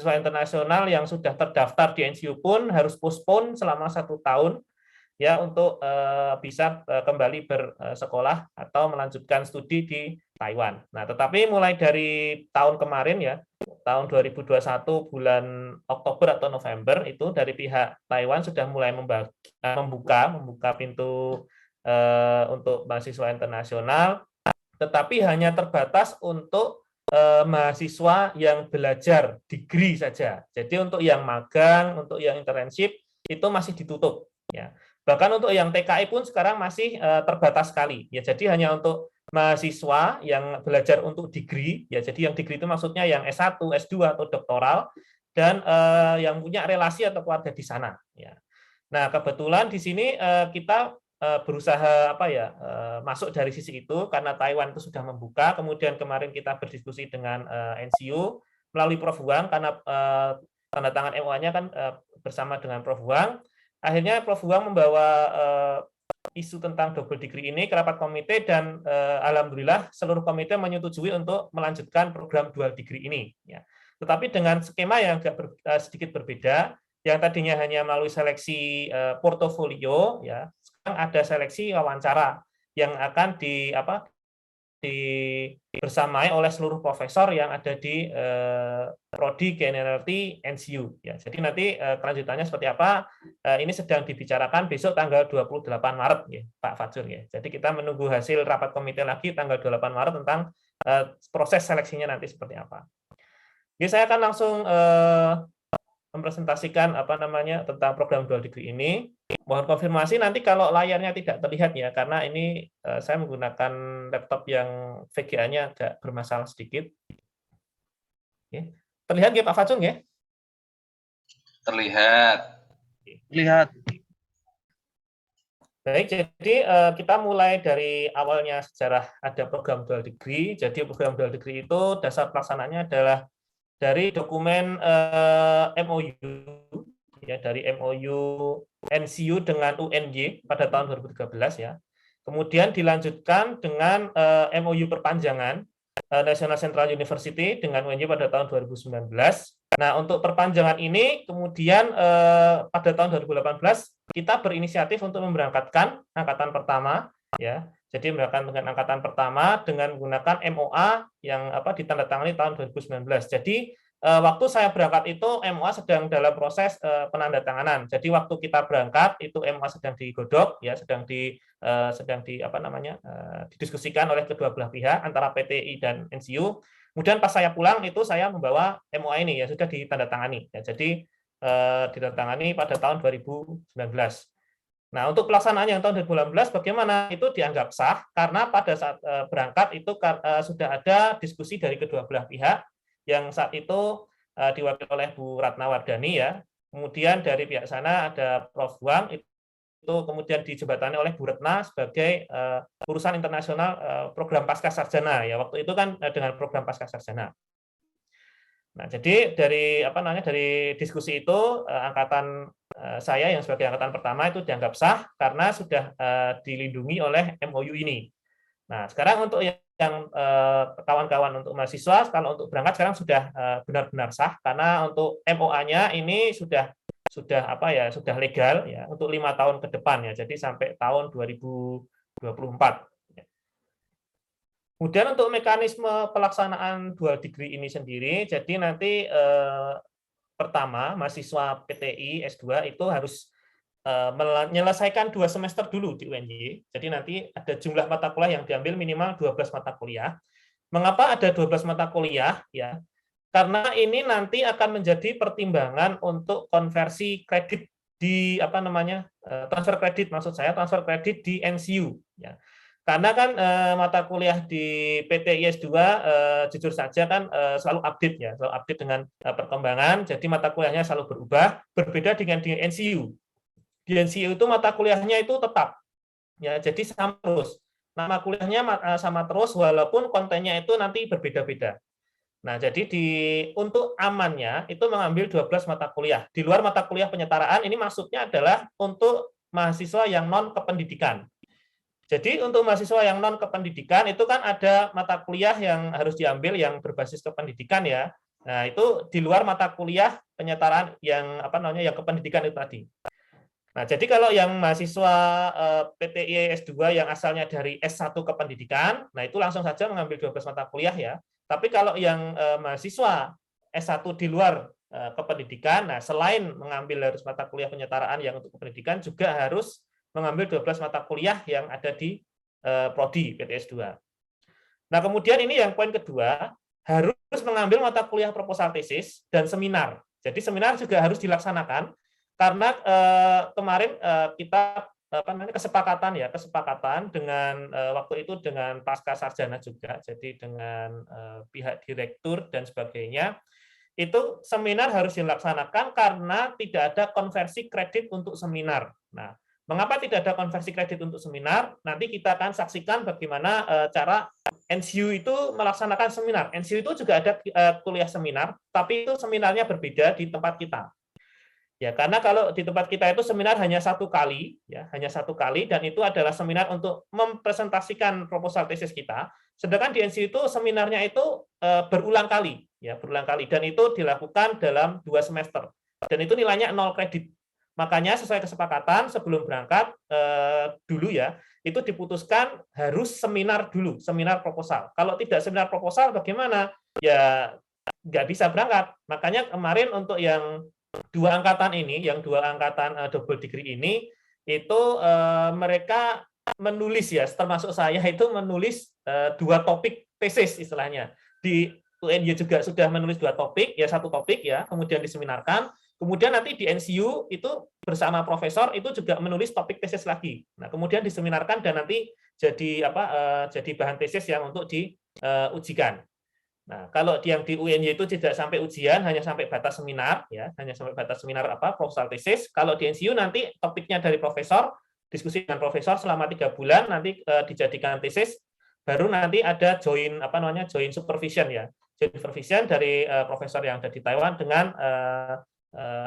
mahasiswa internasional yang sudah terdaftar di NCU pun harus postpone selama 1 tahun ya untuk bisa kembali bersekolah atau melanjutkan studi di Taiwan. Nah, tetapi mulai dari tahun kemarin ya, tahun 2021 bulan Oktober atau November itu dari pihak Taiwan sudah mulai membuka pintu untuk mahasiswa internasional, tetapi hanya terbatas untuk mahasiswa yang belajar degree saja. Jadi untuk yang magang, untuk yang internship itu masih ditutup ya. Bahkan untuk yang TKI pun sekarang masih terbatas sekali. Ya, jadi hanya untuk mahasiswa yang belajar untuk degree, ya jadi yang degree itu maksudnya yang S1, S2 atau doktoral dan yang punya relasi atau keluarga di sana. Ya. Nah, kebetulan di sini kita berusaha masuk dari sisi itu karena Taiwan itu sudah membuka. Kemudian kemarin kita berdiskusi dengan NCU melalui Prof Huang karena tanda tangan MOA-nya kan bersama dengan Prof Huang. Akhirnya Prof Huang membawa isu tentang double degree ini ke rapat komite dan alhamdulillah seluruh komite menyetujui untuk melanjutkan program dual degree ini. Ya. Tetapi dengan skema yang sedikit berbeda, yang tadinya hanya melalui seleksi portofolio, ya sekarang ada seleksi wawancara yang akan bersamai oleh seluruh profesor yang ada di prodi GNLT NCU. Ya, jadi nanti kelanjutannya seperti apa? Ini sedang dibicarakan besok tanggal 28 Maret, ya, Pak Fajrul. Ya. Jadi kita menunggu hasil rapat komite lagi tanggal 28 Maret tentang proses seleksinya nanti seperti apa. Jadi saya akan langsung mempresentasikan tentang program dual degree ini. Mohon konfirmasi nanti kalau layarnya tidak terlihat ya, karena ini saya menggunakan laptop yang VGA-nya agak bermasalah sedikit. Oke. Terlihat ya Pak Fajrul ya? Terlihat. Lihat. Baik, jadi kita mulai dari awalnya sejarah ada program dual degree. Jadi program dual degree itu dasar pelaksanaannya adalah dari dokumen MOU ya, dari MOU NCU dengan UNY pada tahun 2013 ya. Kemudian dilanjutkan dengan MOU perpanjangan National Central University dengan UNY pada tahun 2019. Nah, untuk perpanjangan ini kemudian pada tahun 2018 kita berinisiatif untuk memberangkatkan angkatan pertama ya. Jadi berangkat dengan angkatan pertama dengan menggunakan MOA yang ditandatangani tahun 2019. Jadi waktu saya berangkat itu MOA sedang dalam proses penandatanganan. Jadi waktu kita berangkat itu MOA sedang digodok ya, sedang didiskusikan oleh kedua belah pihak antara PTI dan NCU. Kemudian pas saya pulang itu saya membawa MOA ini ya sudah ditandatangani. Ya, jadi ditandatangani pada tahun 2019. Nah, untuk pelaksanaan yang tahun 2018 bagaimana? Itu dianggap sah karena pada saat berangkat itu sudah ada diskusi dari kedua belah pihak yang saat itu diwakili oleh Bu Ratna Wardani ya. Kemudian dari pihak sana ada Prof Huang, itu kemudian dijembatani oleh Bu Ratna sebagai urusan internasional program pasca sarjana ya. Waktu itu kan dengan program pasca sarjana. Nah, jadi dari dari diskusi itu angkatan saya yang sebagai angkatan pertama itu dianggap sah karena sudah dilindungi oleh MOU ini. Nah, sekarang untuk yang kawan-kawan untuk mahasiswa, kalau untuk berangkat sekarang sudah benar-benar sah karena untuk MOA-nya ini sudah legal ya untuk 5 tahun ke depan ya. Jadi sampai tahun 2024. Kemudian untuk mekanisme pelaksanaan dual degree ini sendiri, jadi nanti pertama mahasiswa PTI S2 itu harus menyelesaikan 2 semester dulu di UNY. Jadi nanti ada jumlah mata kuliah yang diambil minimal 12 mata kuliah. Mengapa ada 12 mata kuliah? Ya, karena ini nanti akan menjadi pertimbangan untuk konversi kredit di transfer kredit maksud saya transfer kredit di NCU. Ya. Karena kan mata kuliah di PTI S2 jujur saja kan selalu update ya, selalu update dengan perkembangan. Jadi mata kuliahnya selalu berubah, berbeda dengan di NCU. Di NCU itu mata kuliahnya itu tetap, ya jadi sama terus. Nama kuliahnya sama terus walaupun kontennya itu nanti berbeda-beda. Nah, jadi untuk amannya itu mengambil 12 mata kuliah. Di luar mata kuliah penyetaraan ini maksudnya adalah untuk mahasiswa yang non kependidikan. Jadi untuk mahasiswa yang non kependidikan itu kan ada mata kuliah yang harus diambil yang berbasis kependidikan ya. Nah, itu di luar mata kuliah penyetaraan yang yang kependidikan itu tadi. Nah, jadi kalau yang mahasiswa PTY S2 yang asalnya dari S1 kependidikan, nah itu langsung saja mengambil 12 mata kuliah ya. Tapi kalau yang mahasiswa S1 di luar kependidikan, nah selain mengambil harus mata kuliah penyetaraan yang untuk kependidikan, juga harus mengambil 12 mata kuliah yang ada di prodi PTY S2. Nah, kemudian ini yang poin kedua, harus mengambil mata kuliah proposal tesis dan seminar. Jadi seminar juga harus dilaksanakan karena kemarin kita kesepakatan dengan waktu itu dengan pasca sarjana juga, jadi dengan pihak direktur dan sebagainya, itu seminar harus dilaksanakan karena tidak ada konversi kredit untuk seminar. Nah, mengapa tidak ada konversi kredit untuk seminar? Nanti kita akan saksikan bagaimana cara NCU itu melaksanakan seminar. NCU itu juga ada kuliah seminar, tapi itu seminarnya berbeda di tempat kita. Ya, karena kalau di tempat kita itu seminar hanya 1 kali, ya, hanya 1 kali, dan itu adalah seminar untuk mempresentasikan proposal tesis kita. Sedangkan di NCU itu seminarnya itu berulang kali, ya, berulang kali, dan itu dilakukan dalam 2 semester. Dan itu nilainya 0 kredit. Makanya sesuai kesepakatan sebelum berangkat dulu ya, itu diputuskan harus seminar dulu, seminar proposal. Kalau tidak seminar proposal bagaimana? Ya nggak bisa berangkat. Makanya kemarin untuk yang 2 angkatan ini, yang 2 angkatan double degree ini, itu mereka menulis ya, termasuk saya itu menulis 2 topik tesis istilahnya. Di UNY juga sudah menulis 2 topik, ya 1 topik ya, kemudian diseminarkan. Kemudian nanti di NCU itu bersama profesor itu juga menulis topik tesis lagi. Nah, kemudian diseminarkan dan nanti jadi jadi bahan tesis yang untuk diujikan. Nah, kalau yang di UNY itu tidak sampai ujian, hanya sampai batas seminar, ya, hanya sampai batas seminar proposal tesis. Kalau di NCU nanti topiknya dari profesor, diskusi dengan profesor selama 3 bulan, nanti dijadikan tesis, baru nanti ada joint joint supervision ya, joint supervision dari profesor yang ada di Taiwan dengan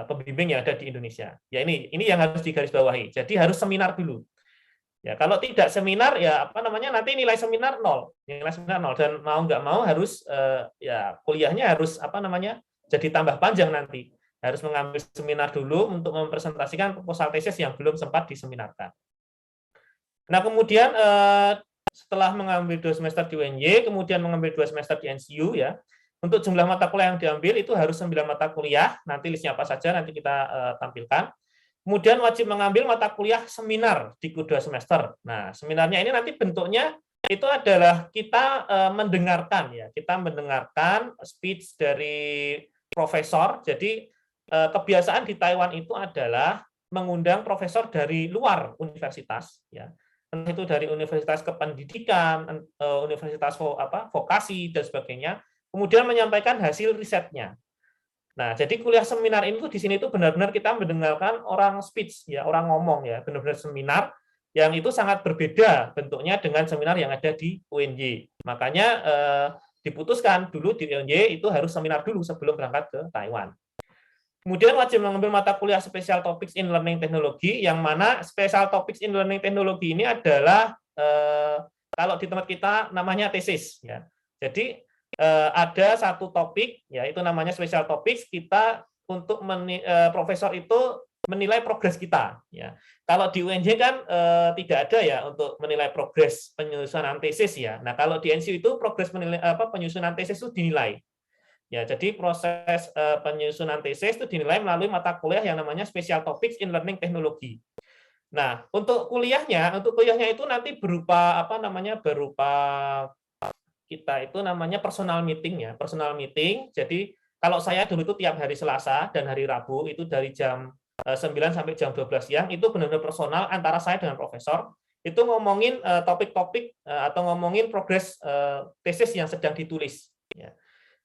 pembimbing yang ada di Indonesia. Ya ini yang harus digarisbawahi. Jadi harus seminar dulu. Ya, kalau tidak seminar ya nanti nilai seminar 0, nilai seminar 0, dan mau nggak mau harus ya kuliahnya harus jadi tambah panjang nanti. Harus mengambil seminar dulu untuk mempresentasikan proposal tesis yang belum sempat diseminarkan. Nah, kemudian setelah mengambil 2 semester di UNY, kemudian mengambil 2 semester di NCU ya. Untuk jumlah mata kuliah yang diambil itu harus 9 mata kuliah, nanti listnya apa saja nanti kita tampilkan. Kemudian wajib mengambil mata kuliah seminar di kedua semester. Nah, seminarnya ini nanti bentuknya itu adalah kita mendengarkan ya, kita mendengarkan speech dari profesor. Jadi kebiasaan di Taiwan itu adalah mengundang profesor dari luar universitas ya. Entah itu dari universitas kependidikan, universitas vokasi dan sebagainya, kemudian menyampaikan hasil risetnya. Nah, jadi kuliah seminar ini tuh di sini tuh benar-benar kita mendengarkan orang speech ya, orang ngomong ya, benar-benar seminar yang itu sangat berbeda bentuknya dengan seminar yang ada di UNY. Makanya diputuskan dulu di UNY itu harus seminar dulu sebelum berangkat ke Taiwan. Kemudian wajib mengambil mata kuliah Special Topics in Learning Technology, yang mana Special Topics in Learning Technology ini adalah kalau di tempat kita namanya tesis ya. Jadi ada satu topik, ya itu namanya special topics, kita untuk profesor itu menilai progres kita. Ya. Kalau di UNJ kan tidak ada ya untuk menilai progres penyusunan tesis ya. Nah kalau di NCU itu progres penyusunan tesis itu dinilai. Ya, jadi proses penyusunan tesis itu dinilai melalui mata kuliah yang namanya Special Topics in Learning Technology. Nah, untuk kuliahnya itu nanti berupa berupa kita itu namanya personal meeting ya, personal meeting. Jadi kalau saya dulu itu tiap hari Selasa dan hari Rabu itu dari jam 9 sampai jam 12 siang itu benar-benar personal antara saya dengan profesor. Itu ngomongin topik-topik atau ngomongin progres tesis yang sedang ditulis ya.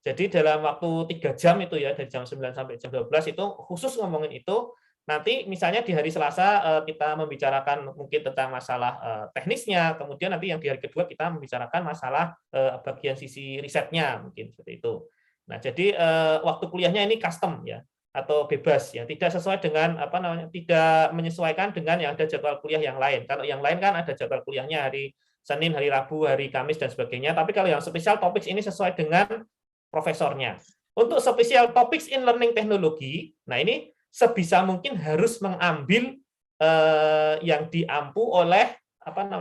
Jadi dalam waktu 3 jam itu ya, dari jam 9 sampai jam 12 itu khusus ngomongin itu. Nanti misalnya di hari Selasa kita membicarakan mungkin tentang masalah teknisnya, kemudian nanti yang di hari kedua kita membicarakan masalah bagian sisi risetnya mungkin seperti itu. Nah, jadi waktu kuliahnya ini custom ya atau bebas ya, tidak sesuai dengan tidak menyesuaikan dengan yang ada jadwal kuliah yang lain. Kalau yang lain kan ada jadwal kuliahnya hari Senin, hari Rabu, hari Kamis dan sebagainya. Tapi kalau yang special topics ini sesuai dengan profesornya. Untuk special topics in learning technology, nah ini sebisa mungkin harus mengambil yang diampu oleh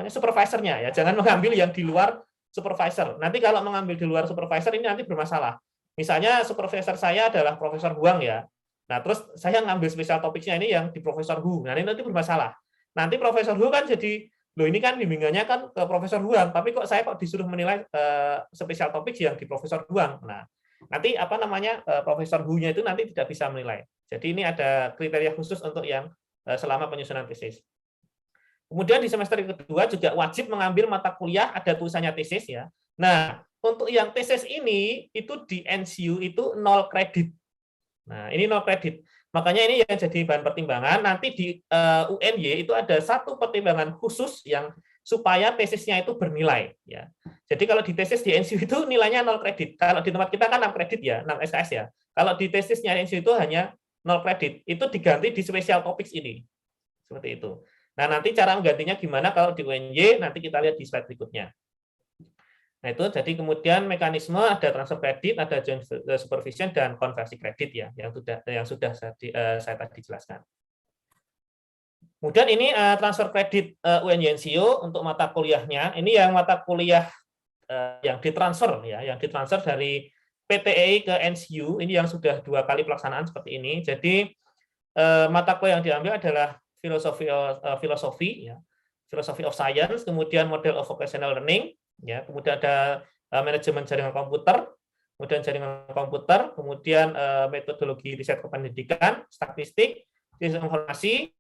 supervisornya ya, jangan mengambil yang di luar supervisor. Nanti kalau mengambil di luar supervisor ini nanti bermasalah. Misalnya supervisor saya adalah Profesor Huang ya. Nah, terus saya ngambil special topics-nya ini yang di Profesor Hu. Nah, ini nanti bermasalah. Nanti Profesor Hu kan jadi, loh ini kan bimbingannya kan ke Profesor Huang, tapi kok saya disuruh menilai special topics yang di Profesor Huang. Nah, nanti Profesor Hu-nya itu nanti tidak bisa menilai. Jadi ini ada kriteria khusus untuk yang selama penyusunan tesis. Kemudian di semester kedua juga wajib mengambil mata kuliah ada tulisannya tesis ya. Nah, untuk yang tesis ini itu di NCU itu 0 kredit. Nah, ini 0 kredit. Makanya ini yang jadi bahan pertimbangan. Nanti di UNY itu ada satu pertimbangan khusus yang supaya tesisnya itu bernilai ya. Jadi kalau di tesis di NCU itu nilainya 0 kredit. Kalau di tempat kita kan 6 kredit ya, 6 SKS ya. Kalau di tesisnya NCU itu hanya 0 kredit. Itu diganti di special topics ini. Seperti itu. Nah, nanti cara menggantinya gimana kalau di UNY, nanti kita lihat di slide berikutnya. Nah, itu jadi kemudian mekanisme ada transfer kredit, ada joint supervision, dan konversi kredit ya, yang sudah saya tadi jelaskan. Kemudian ini transfer kredit UNY NCU untuk mata kuliahnya. Ini yang mata kuliah yang ditransfer ya, yang ditransfer dari PTEI ke NCU. Ini yang sudah 2 kali pelaksanaan seperti ini. Jadi mata kuliah yang diambil adalah filosofi ya, philosophy of science, kemudian model of vocational learning, ya, kemudian ada manajemen jaringan komputer, kemudian metodologi riset kependidikan, statistik, sistem informasi,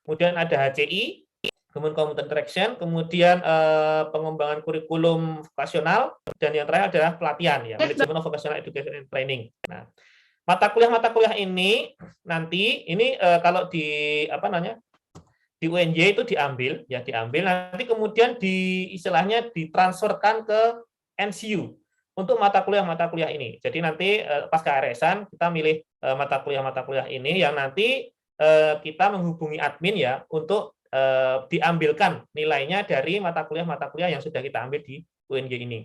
kemudian ada HCI, kemudian computer interaction, kemudian pengembangan kurikulum vokasional, dan yang terakhir adalah pelatihan, ya, manajemen of vocational education and training. Nah, mata kuliah ini nanti ini kalau di di UNY itu diambil nanti kemudian istilahnya ditransferkan ke NCU untuk mata kuliah ini. Jadi nanti pas KRS-an kita milih mata kuliah ini yang nanti kita menghubungi admin ya untuk diambilkan nilainya dari mata kuliah yang sudah kita ambil di UNY ini.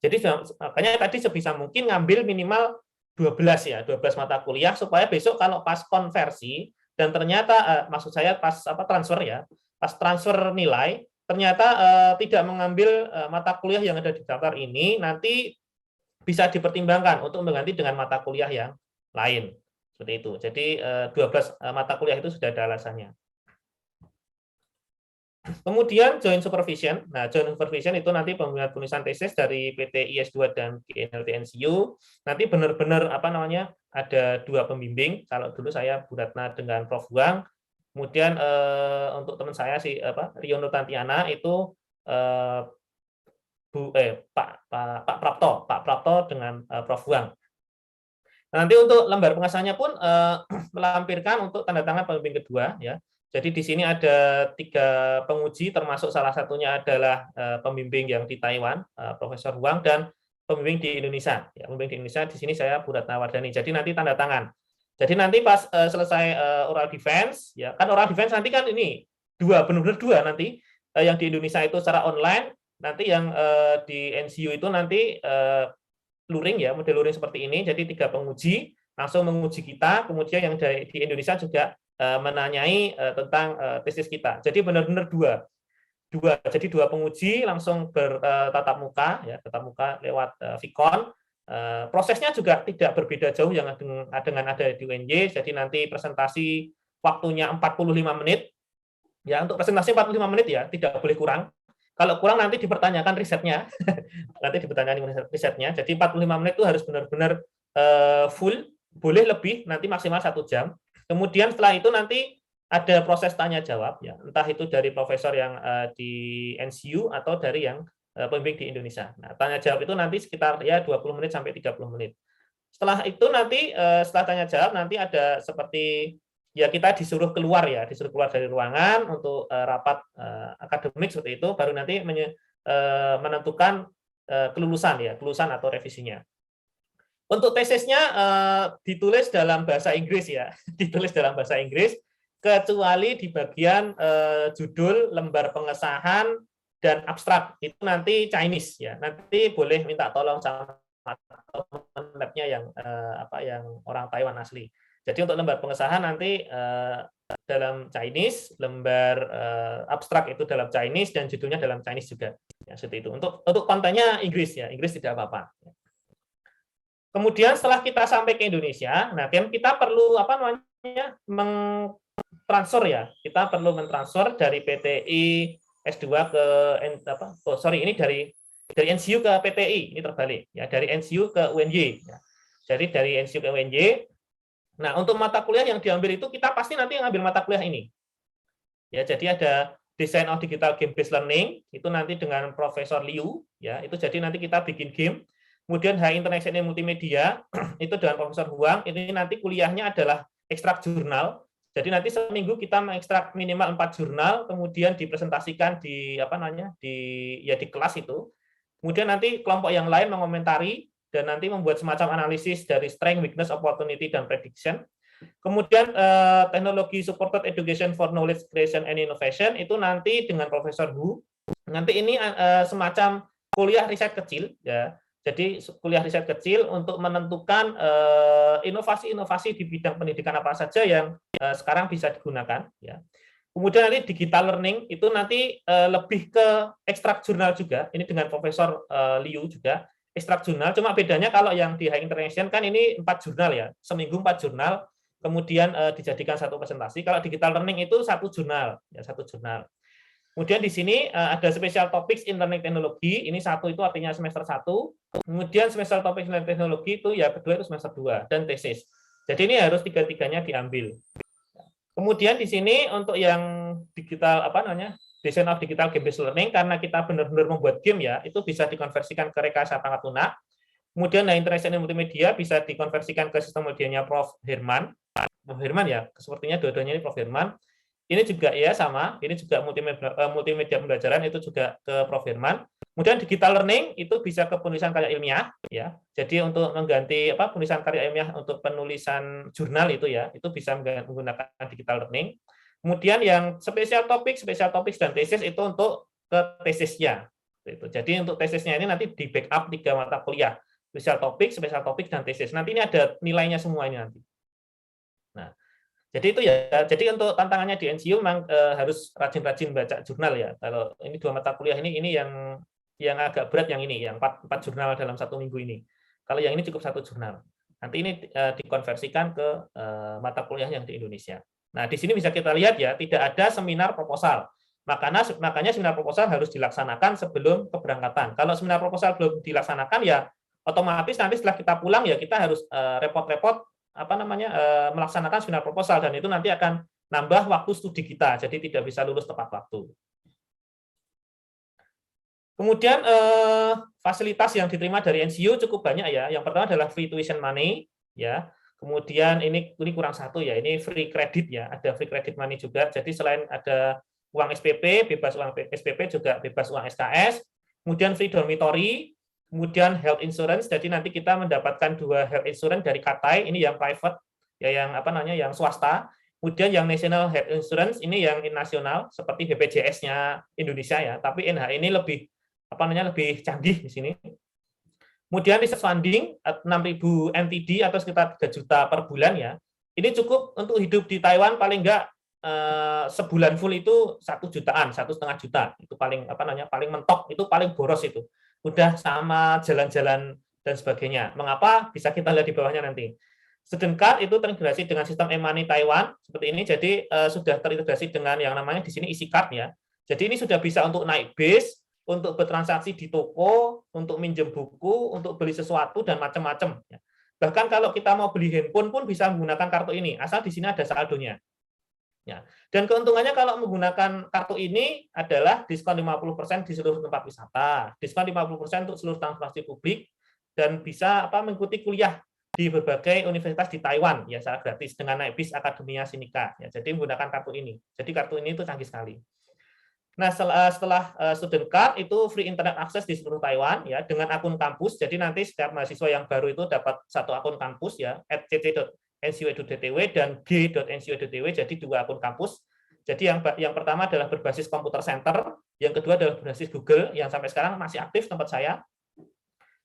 Jadi makanya tadi sebisa mungkin ngambil minimal 12 mata kuliah supaya besok kalau pas konversi dan ternyata maksud saya pas transfer ya, pas transfer nilai ternyata tidak mengambil mata kuliah yang ada di daftar ini, nanti bisa dipertimbangkan untuk mengganti dengan mata kuliah yang lain. Seperti itu. Jadi 12 mata kuliah itu sudah ada alasannya. Kemudian joint supervision. Nah, joint supervision itu nanti pembimbingan penulisan tesis dari PT IS2 dan GNLT NCU. Nanti benar-benar ada 2 pembimbing. Kalau dulu saya Bu Ratna dengan Prof Huang. Kemudian untuk teman saya Rio Tantiana itu Pak Prapto dengan Prof Huang. Nanti untuk lembar pengasahannya pun melampirkan untuk tanda tangan pembimbing kedua ya. Jadi di sini ada 3 penguji, termasuk salah satunya adalah pembimbing yang di Taiwan, Profesor Huang, dan pembimbing di Indonesia. Ya, pembimbing di Indonesia di sini saya Bu Ratna Wardani. Jadi nanti tanda tangan. Jadi nanti pas selesai oral defense, ya kan oral defense nanti kan ini benar-benar 2 nanti yang di Indonesia itu secara online, nanti yang di NCU itu nanti luring ya, model luring seperti ini. Jadi 3 penguji langsung menguji kita, kemudian yang di Indonesia juga menanyai tentang tesis kita. Jadi benar-benar 2. Jadi 2 penguji langsung bertatap muka ya, tatap muka lewat Vicon. Prosesnya juga tidak berbeda jauh yang dengan ada di UNY. Jadi nanti presentasi waktunya 45 menit. Ya, untuk presentasi 45 menit ya, tidak boleh kurang. Kalau kurang nanti dipertanyakan risetnya. Nanti dipertanyakan risetnya. Jadi 45 menit itu harus benar-benar full, boleh lebih, nanti maksimal 1 jam. Kemudian setelah itu nanti ada proses tanya jawab ya, entah itu dari profesor yang di NCU atau dari yang pembimbing di Indonesia. Nah, tanya jawab itu nanti sekitar ya 20 menit sampai 30 menit. Setelah itu nanti setelah tanya jawab nanti ada seperti ya kita disuruh keluar dari ruangan untuk rapat akademik seperti itu, baru nanti menentukan kelulusan atau revisinya. Untuk tesisnya ditulis dalam bahasa Inggris ya, ditulis dalam bahasa Inggris, kecuali di bagian judul, lembar pengesahan, dan abstrak itu nanti Chinese ya. Nanti boleh minta tolong sama atau lab-nya yang yang orang Taiwan asli. Jadi untuk lembar pengesahan nanti dalam Chinese, lembar abstrak itu dalam Chinese dan judulnya dalam Chinese juga. Ya, seperti itu. Untuk kontennya Inggris ya, Inggris tidak apa-apa. Kemudian setelah kita sampai ke Indonesia, nah kita perlu transfer ya. Kita perlu mentransfer dari PTI S2 ke ini dari NCU ke PTI, ini terbalik ya, dari NCU ke UNY ya. Jadi dari NCU ke UNY. Nah, untuk mata kuliah yang diambil itu kita pasti nanti ngambil mata kuliah ini. Ya, jadi ada Design of Digital Game Based Learning, itu nanti dengan Profesor Liu ya. Itu jadi nanti kita bikin game. Kemudian High International Multimedia itu dengan Profesor Huang, ini nanti kuliahnya adalah ekstrak jurnal. Jadi nanti seminggu kita mengekstrak minimal 4 jurnal, kemudian dipresentasikan di di kelas itu. Kemudian nanti kelompok yang lain mengomentari dan nanti membuat semacam analisis dari strength, weakness, opportunity, dan prediction. Kemudian teknologi supported education for knowledge creation and innovation itu nanti dengan Profesor Hu. Nanti ini semacam kuliah riset kecil ya. Jadi kuliah riset kecil untuk menentukan inovasi-inovasi di bidang pendidikan apa saja yang sekarang bisa digunakan ya. Kemudian nanti digital learning itu nanti lebih ke ekstrak jurnal juga. Ini dengan Profesor Liu juga ekstrak jurnal. Cuma bedanya kalau yang di High International kan ini 4 jurnal ya, seminggu 4 jurnal. Kemudian dijadikan satu presentasi. Kalau digital learning itu 1 jurnal, ya 1 jurnal. Kemudian di sini ada special topics in learning technology. Ini 1 itu artinya semester 1. Kemudian special topics in learning technology itu ya kedua itu semester 2 dan tesis. Jadi ini harus 3-tiganya diambil. Kemudian di sini untuk yang digital Design of Digital Game Based Learning, karena kita benar-benar membuat game ya, itu bisa dikonversikan ke rekayasa pangkat lunak. Kemudian International Multimedia bisa dikonversikan ke sistem medianya Prof. Herman. Prof. Herman ya, sepertinya dua-duanya ini Prof. Herman. Ini juga ya sama, ini juga multimedia pembelajaran itu juga ke Prof. Herman. Kemudian digital learning itu bisa ke penulisan karya ilmiah ya. Jadi untuk mengganti penulisan karya ilmiah untuk penulisan jurnal itu ya, itu bisa menggunakan digital learning. Kemudian yang special topics dan tesis itu untuk ke tesisnya. Itu. Jadi untuk tesisnya ini nanti di backup 3 mata kuliah, special topic dan tesis. Nanti ini ada nilainya semuanya nanti. Nah, jadi itu ya. Jadi untuk tantangannya di NCU memang harus rajin-rajin baca jurnal ya. Kalau ini 2 mata kuliah ini yang agak berat yang ini, yang 4 jurnal dalam 1 minggu ini. Kalau yang ini cukup 1 jurnal. Nanti ini dikonversikan ke mata kuliah yang di Indonesia. Nah, di sini bisa kita lihat ya, tidak ada seminar proposal. Makanya seminar proposal harus dilaksanakan sebelum keberangkatan. Kalau seminar proposal belum dilaksanakan ya otomatis nanti setelah kita pulang ya kita harus repot-repot melaksanakan seminar proposal dan itu nanti akan nambah waktu studi kita. Jadi tidak bisa lulus tepat waktu. Kemudian fasilitas yang diterima dari NCU cukup banyak ya. Yang pertama adalah free tuition money ya. Kemudian ini kurang 1 ya. Ini free credit ya. Ada free credit money juga. Jadi selain ada uang SPP, bebas uang SPP juga bebas uang SKS. Kemudian free dormitory, kemudian health insurance. Jadi nanti kita mendapatkan 2 health insurance dari Katai. Ini yang private ya, yang swasta. Kemudian yang national health insurance ini yang nasional seperti BPJS-nya Indonesia ya. Tapi NH ini lebih lebih canggih di sini. Kemudian research funding 6.000 NTD atau sekitar 3 juta per bulan ya. Ini cukup untuk hidup di Taiwan paling enggak sebulan full itu 1 jutaan, 1,5 juta. Itu paling paling mentok, itu paling boros itu. Udah sama jalan-jalan dan sebagainya. Mengapa? Bisa kita lihat di bawahnya nanti. Student card itu terintegrasi dengan sistem e-money Taiwan seperti ini. Jadi sudah terintegrasi dengan yang namanya di sini isi card ya. Jadi ini sudah bisa untuk naik bis, untuk bertransaksi di toko, untuk minjem buku, untuk beli sesuatu dan macam-macam. Bahkan kalau kita mau beli handphone pun bisa menggunakan kartu ini, asal di sini ada saldonya. Ya. Dan keuntungannya kalau menggunakan kartu ini adalah diskon 50% di seluruh tempat wisata, diskon 50% untuk seluruh transportasi publik, dan bisa mengikuti kuliah di berbagai universitas di Taiwan ya secara gratis dengan naik bis Akademia Sinica. Ya, jadi menggunakan kartu ini. Jadi kartu ini itu canggih sekali. Nah, setelah student card itu free internet access di seluruh Taiwan ya dengan akun kampus. Jadi nanti setiap mahasiswa yang baru itu dapat 1 akun kampus ya @cc.ncu.edu.tw dan g.ncu.edu.tw, jadi 2 akun kampus. Jadi yang pertama adalah berbasis Computer Center, yang kedua adalah berbasis Google yang sampai sekarang masih aktif tempat saya.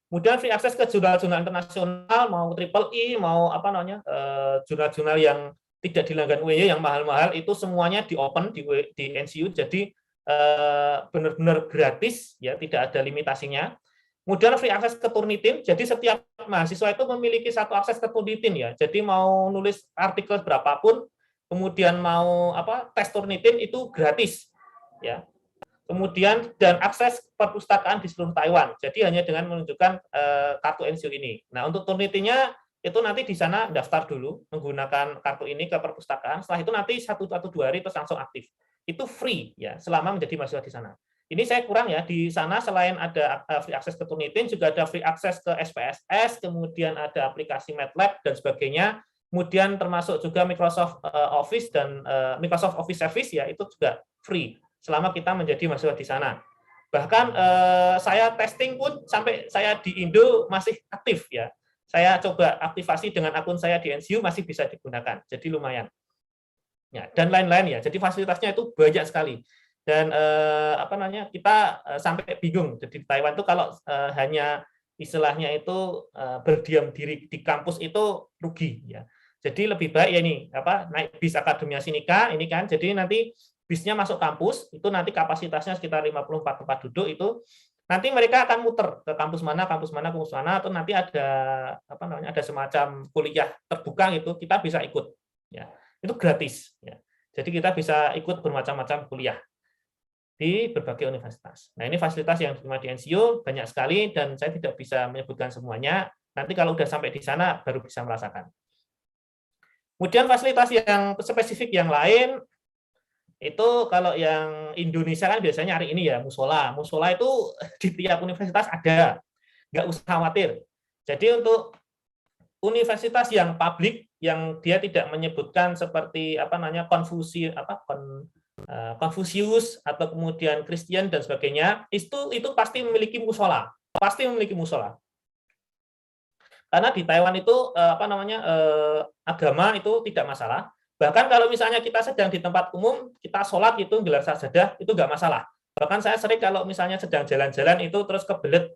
Kemudian free access ke jurnal-jurnal internasional, mau triple E, mau apa namanya jurnal-jurnal yang tidak dilanggan UIY yang mahal-mahal, itu semuanya di open di NCU, jadi benar-benar gratis, ya tidak ada limitasinya. Kemudian free access ke Turnitin, jadi setiap mahasiswa itu memiliki satu akses ke Turnitin ya. Jadi mau nulis artikel berapapun, kemudian mau tes Turnitin itu gratis, ya. Kemudian dan akses perpustakaan di seluruh Taiwan. Jadi hanya dengan menunjukkan kartu NCU ini. Nah, untuk Turnitin-nya itu nanti di sana daftar dulu menggunakan kartu ini ke perpustakaan. Setelah itu nanti 1-2 hari terus langsung aktif. Itu free ya selama menjadi mahasiswa di sana. Ini saya kurang ya, di sana selain ada free access ke Turnitin juga ada free access ke SPSS, kemudian ada aplikasi MATLAB dan sebagainya. Kemudian termasuk juga Microsoft Office dan Microsoft Office Service ya, itu juga free selama kita menjadi mahasiswa di sana. Bahkan saya testing pun sampai saya di Indo masih aktif ya. Saya coba aktivasi dengan akun saya di NCU masih bisa digunakan. Jadi lumayan. Ya, dan lain-lain ya. Jadi fasilitasnya itu banyak sekali. Dan kita sampai bingung. Jadi di Taiwan itu kalau hanya istilahnya itu berdiam diri di kampus itu rugi ya. Jadi lebih baik ya ini naik bis Akademia Sinica ini kan. Jadi nanti bisnya masuk kampus, itu nanti kapasitasnya sekitar 54 tempat duduk, itu nanti mereka akan muter ke kampus mana, atau nanti ada semacam kuliah terbuka gitu, kita bisa ikut. Ya, itu gratis. Ya. Jadi kita bisa ikut bermacam-macam kuliah di berbagai universitas. Nah, ini fasilitas yang diterima di NCU banyak sekali dan saya tidak bisa menyebutkan semuanya. Nanti kalau udah sampai di sana baru bisa merasakan. Kemudian fasilitas yang spesifik yang lain itu kalau yang Indonesia kan biasanya hari ini ya musola. Musola itu di tiap universitas ada, nggak usah khawatir. Jadi untuk universitas yang publik yang dia tidak menyebutkan seperti Konfusius atau kemudian Kristen dan sebagainya, itu pasti memiliki musola, Karena di Taiwan itu agama itu tidak masalah. Bahkan kalau misalnya kita sedang di tempat umum, kita sholat itu gelar sajadah, itu nggak masalah. Bahkan saya sering kalau misalnya sedang jalan-jalan itu terus kebelet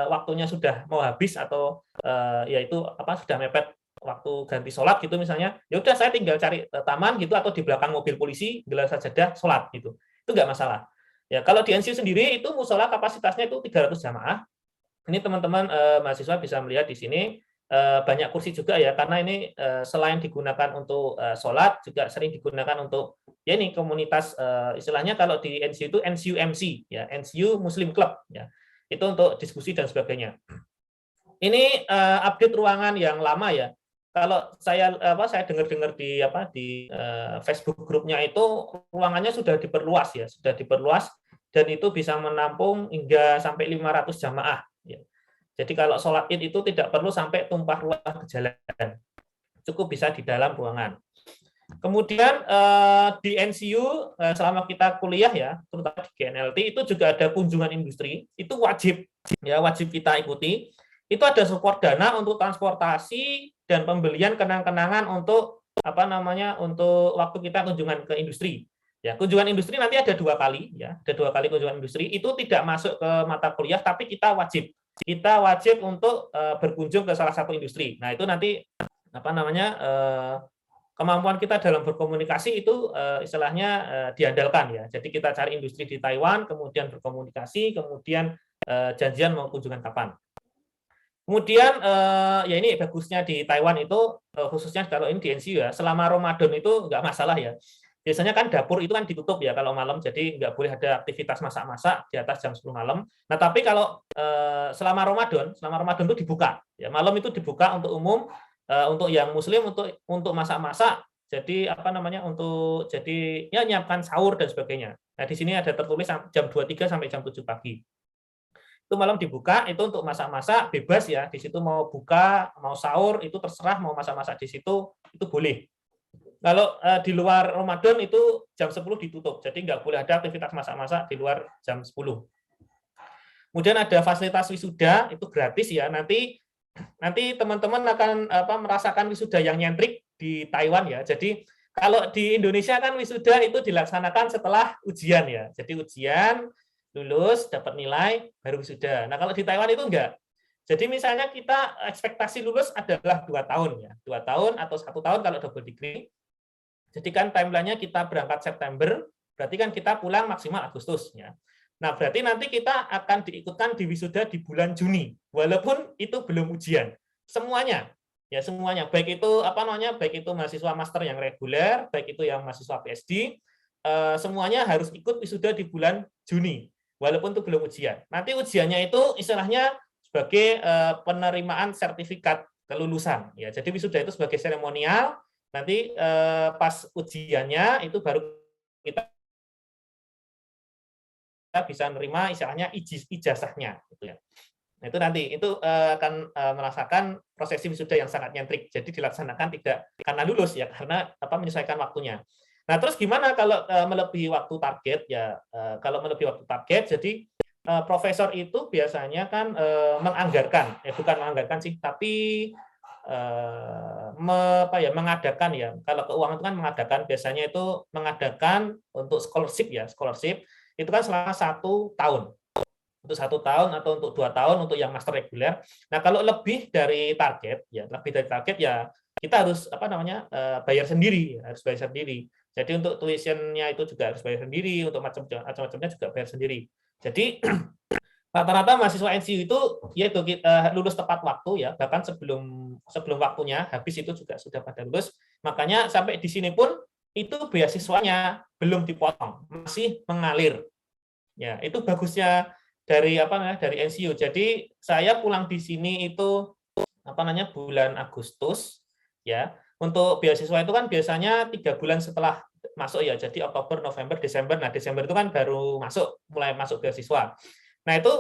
waktunya sudah mau habis atau sudah mepet waktu ganti sholat gitu misalnya, ya udah saya tinggal cari taman gitu atau di belakang mobil polisi gelar sajadah sholat gitu, itu nggak masalah. Ya kalau di NCU sendiri itu musola kapasitasnya itu 300 jamaah. Ini teman-teman mahasiswa bisa melihat di sini. Banyak kursi juga ya, karena ini selain digunakan untuk sholat, juga sering digunakan untuk ya ini komunitas istilahnya kalau di NCU itu NCU MC ya, NCU Muslim Club ya, itu untuk diskusi dan sebagainya. Ini update ruangan yang lama ya. Kalau saya dengar-dengar di Facebook grupnya itu ruangannya sudah diperluas ya, dan itu bisa menampung hingga sampai 500 jamaah. Ya. Jadi kalau sholat id itu tidak perlu sampai tumpah ruah ke jalan, cukup bisa di dalam ruangan. Kemudian di NCU selama kita kuliah ya, terutama di GNLT itu juga ada kunjungan industri, itu wajib kita ikuti. Itu ada support dana untuk transportasi dan pembelian kenang-kenangan untuk untuk waktu kita kunjungan ke industri. Ya, kunjungan industri nanti ada 2 kali ya, ada 2 kali kunjungan industri. Itu tidak masuk ke mata kuliah, tapi kita wajib untuk berkunjung ke salah satu industri. Nah, itu nanti kemampuan kita dalam berkomunikasi itu istilahnya diandalkan ya. Jadi kita cari industri di Taiwan, kemudian berkomunikasi, kemudian janjian mau kunjungan kapan. Kemudian ya ini bagusnya di Taiwan itu khususnya kalau ini di NCU ya, selama Ramadan itu nggak masalah ya. Biasanya kan dapur itu kan ditutup ya kalau malam, jadi nggak boleh ada aktivitas masak-masak di atas jam 10 malam. Nah, tapi kalau selama Ramadan itu dibuka. Ya, malam itu dibuka untuk umum, untuk yang muslim untuk masak-masak. Jadi untuk ya nyiapkan sahur dan sebagainya. Nah, di sini ada tertulis jam 23 sampai jam 7 pagi. Itu malam dibuka, itu untuk masak-masak bebas ya. Di situ mau buka, mau sahur itu terserah, mau masak-masak di situ itu boleh. Kalau di luar Ramadan itu jam 10 ditutup, jadi nggak boleh ada aktivitas masak-masak di luar jam 10. Kemudian ada fasilitas wisuda, itu gratis ya. Nanti teman-teman akan merasakan wisuda yang nyentrik di Taiwan ya. Jadi kalau di Indonesia kan wisuda itu dilaksanakan setelah ujian ya. Jadi ujian, lulus, dapat nilai, baru wisuda. Nah kalau di Taiwan itu enggak. Jadi misalnya kita ekspektasi lulus adalah 2 tahun ya, 2 tahun atau 1 tahun kalau double degree. Jadi kan timeline-nya kita berangkat September, berarti kan kita pulang maksimal Agustus ya. Nah, berarti nanti kita akan diikutkan di wisuda di bulan Juni, walaupun itu belum ujian. Semuanya, ya semuanya, baik itu apa namanya, baik itu mahasiswa master yang reguler, baik itu yang mahasiswa PhD, semuanya harus ikut wisuda di bulan Juni, walaupun itu belum ujian. Nanti ujiannya itu istilahnya sebagai penerimaan sertifikat kelulusan. Ya, jadi wisuda itu sebagai seremonial. Nanti pas ujiannya itu baru kita bisa menerima istilahnya ijazahnya, gitu ya. Nah, itu nanti itu akan merasakan prosesi wisuda yang sangat nyentrik. Jadi dilaksanakan tidak karena lulus ya, karena menyesuaikan waktunya. Nah, terus gimana kalau melebihi waktu target ya? Kalau melebihi waktu target, jadi profesor itu biasanya kan menganggarkan, bukan menganggarkan sih, tapi mengadakan ya. Kalau keuangan itu kan mengadakan, biasanya itu mengadakan untuk scholarship ya, scholarship itu kan selama 1 tahun. Untuk 1 tahun atau untuk 2 tahun untuk yang master reguler. Nah, kalau lebih dari target ya kita harus bayar sendiri, harus bayar sendiri. Jadi untuk tuition-nya itu juga harus bayar sendiri, untuk macam-macamnya juga bayar sendiri. Jadi rata-rata mahasiswa NCU itu yaitu lulus tepat waktu ya, bahkan sebelum waktunya habis itu juga sudah pada lulus. Makanya sampai di sini pun itu beasiswanya belum dipotong, masih mengalir. Ya, itu bagusnya dari dari NCU. Jadi saya pulang di sini itu bulan Agustus ya. Untuk beasiswa itu kan biasanya 3 bulan setelah masuk ya. Jadi Oktober, November, Desember. Nah, Desember itu kan baru mulai masuk beasiswa. Nah, itu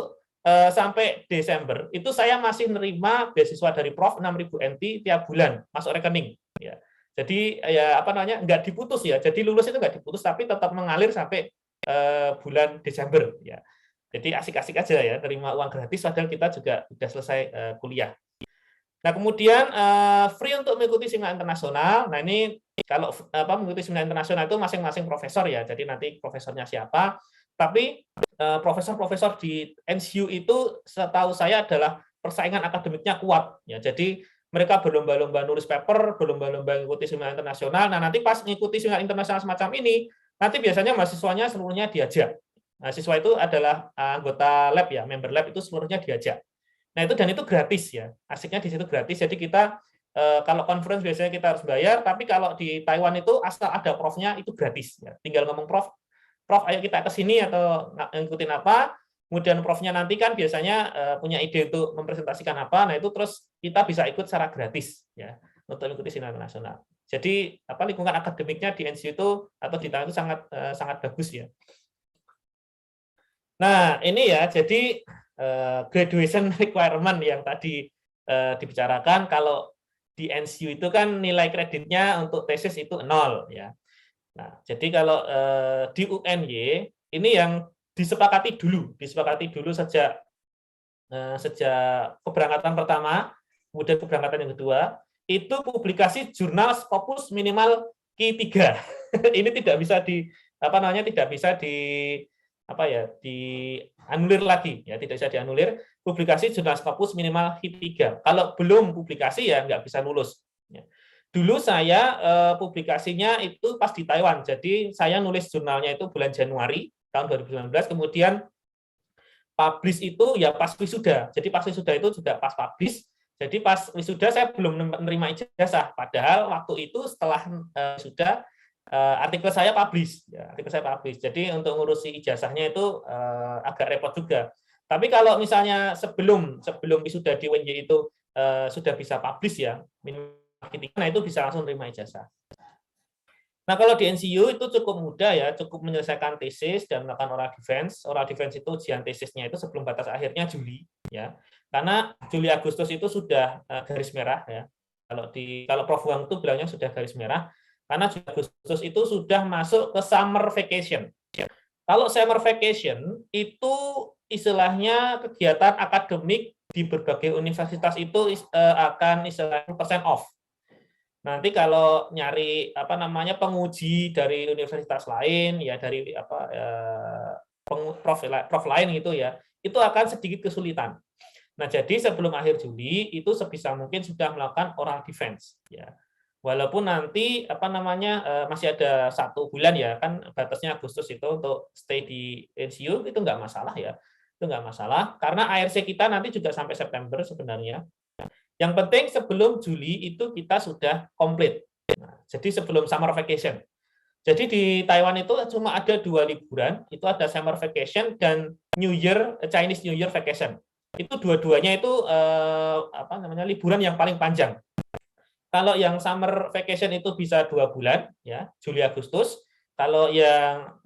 sampai Desember itu saya masih nerima beasiswa dari Prof 6.000 NT tiap bulan masuk rekening ya. Jadi ya nggak diputus ya. Jadi lulus itu nggak diputus tapi tetap mengalir sampai bulan Desember ya. Jadi asik-asik aja ya, terima uang gratis padahal kita juga sudah selesai kuliah. Nah, kemudian free untuk mengikuti seminar internasional. Nah, ini kalau mengikuti seminar internasional itu masing-masing profesor ya. Jadi nanti profesornya siapa. Tapi profesor-profesor di NCU itu setahu saya adalah persaingan akademiknya kuat ya. Jadi mereka berlomba-lomba nulis paper, berlomba-lomba mengikuti seminar internasional. Nah, nanti pas mengikuti seminar internasional semacam ini, nanti biasanya mahasiswanya seluruhnya diajak. Mahasiswa itu adalah anggota lab ya, member lab itu seluruhnya diajak. Nah, itu gratis ya. Asiknya di situ gratis. Jadi kita kalau conference biasanya kita harus bayar, tapi kalau di Taiwan itu asal ada profnya itu gratis ya. Tinggal ngomong Prof, ayo kita ke sini atau ngikutin apa. Kemudian profnya nanti kan biasanya punya ide untuk mempresentasikan apa. Nah, itu terus kita bisa ikut secara gratis ya untuk mengikuti seminar internasional. Jadi lingkungan akademiknya di NCU itu atau di Taiwan itu sangat bagus ya. Nah, ini ya, jadi graduation requirement yang tadi dibicarakan, kalau di NCU itu kan nilai kreditnya untuk tesis itu 0 ya. Nah, jadi kalau di UNY ini yang disepakati dulu sejak keberangkatan pertama, kemudian keberangkatan yang kedua, itu publikasi jurnal Scopus minimal Q3. Ini tidak bisa dianulir lagi ya, tidak bisa dianulir. Publikasi jurnal Scopus minimal Q3. Kalau belum publikasi ya nggak bisa lulus. Ya. Dulu saya publikasinya itu pas di Taiwan. Jadi saya nulis jurnalnya itu bulan Januari tahun 2019, kemudian publish itu ya pas wisuda. Jadi pas wisuda itu juga pas publish. Jadi pas wisuda saya belum menerima ijazah. Padahal waktu itu setelah wisuda artikel saya publish. Ya, artikel saya publish. Jadi untuk ngurusi ijazahnya itu agak repot juga. Tapi kalau misalnya sebelum wisuda di UNY itu sudah bisa publish ya, nah itu bisa langsung terima ijazah. Nah, kalau di NCU itu cukup mudah ya, cukup menyelesaikan tesis dan melakukan oral defense. Oral defense itu ujian tesisnya itu sebelum batas akhirnya Juli ya. Karena Juli Agustus itu sudah garis merah ya. Kalau Prof Wang itu bilangnya sudah garis merah karena Juli Agustus itu sudah masuk ke summer vacation. Kalau summer vacation itu istilahnya kegiatan akademik di berbagai universitas itu akan istilahnya persen off. Nanti kalau nyari penguji dari universitas lain ya, dari prof lain gitu ya, itu akan sedikit kesulitan. Nah, jadi sebelum akhir Juli itu sebisa mungkin sudah melakukan oral defense, ya. Walaupun nanti masih ada 1 bulan ya, kan batasnya Agustus itu untuk stay di NCU itu nggak masalah ya, itu nggak masalah karena ARC kita nanti juga sampai September sebenarnya. Yang penting sebelum Juli itu kita sudah komplit. Nah, jadi sebelum summer vacation. Jadi di Taiwan itu cuma ada 2 liburan, itu ada summer vacation dan Chinese New Year vacation. Itu dua-duanya itu liburan yang paling panjang. Kalau yang summer vacation itu bisa 2 bulan, ya Juli Agustus. Kalau yang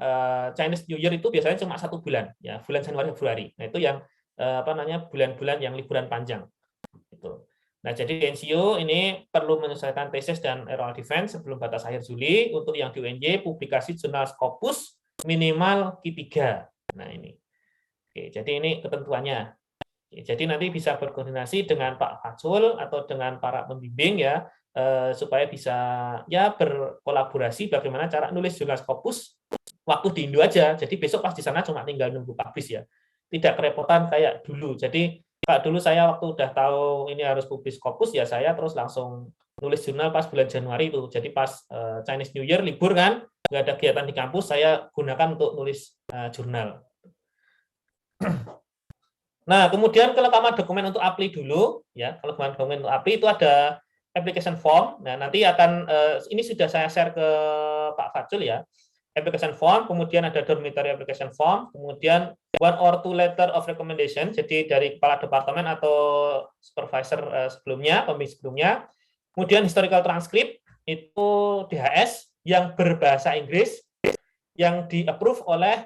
Chinese New Year itu biasanya cuma 1 bulan, ya bulan Januari Februari. Nah itu yang bulan-bulan yang liburan panjang. Itu. Nah jadi NCO ini perlu menyelesaikan tesis dan oral defense sebelum batas akhir Juli. Untuk yang di UNJ publikasi jurnal Scopus minimal Q3. Nah ini. Oke, jadi ini ketentuannya. Jadi nanti bisa berkoordinasi dengan Pak Fajrul atau dengan para pembimbing ya supaya bisa ya berkolaborasi bagaimana cara nulis jurnal Scopus waktu di Indo aja. Jadi besok pas di sana cuma tinggal nunggu publish ya. Tidak kerepotan kayak dulu. Jadi Pak dulu saya waktu udah tahu ini harus publish Scopus ya saya terus langsung nulis jurnal pas bulan Januari itu. Jadi pas Chinese New Year libur kan, nggak ada kegiatan di kampus, saya gunakan untuk nulis jurnal. Nah, kemudian kelengkapan dokumen untuk APLI dulu, ya. Kelengkapan dokumen untuk APLI itu ada application form. Nah, nanti akan ini sudah saya share ke Pak Fajrul ya. Application form, kemudian ada dormitory application form, kemudian 1 or 2 letter of recommendation, jadi dari kepala departemen atau supervisor sebelumnya, pembimbing sebelumnya. Kemudian historical transcript itu DHS yang berbahasa Inggris yang di-approve oleh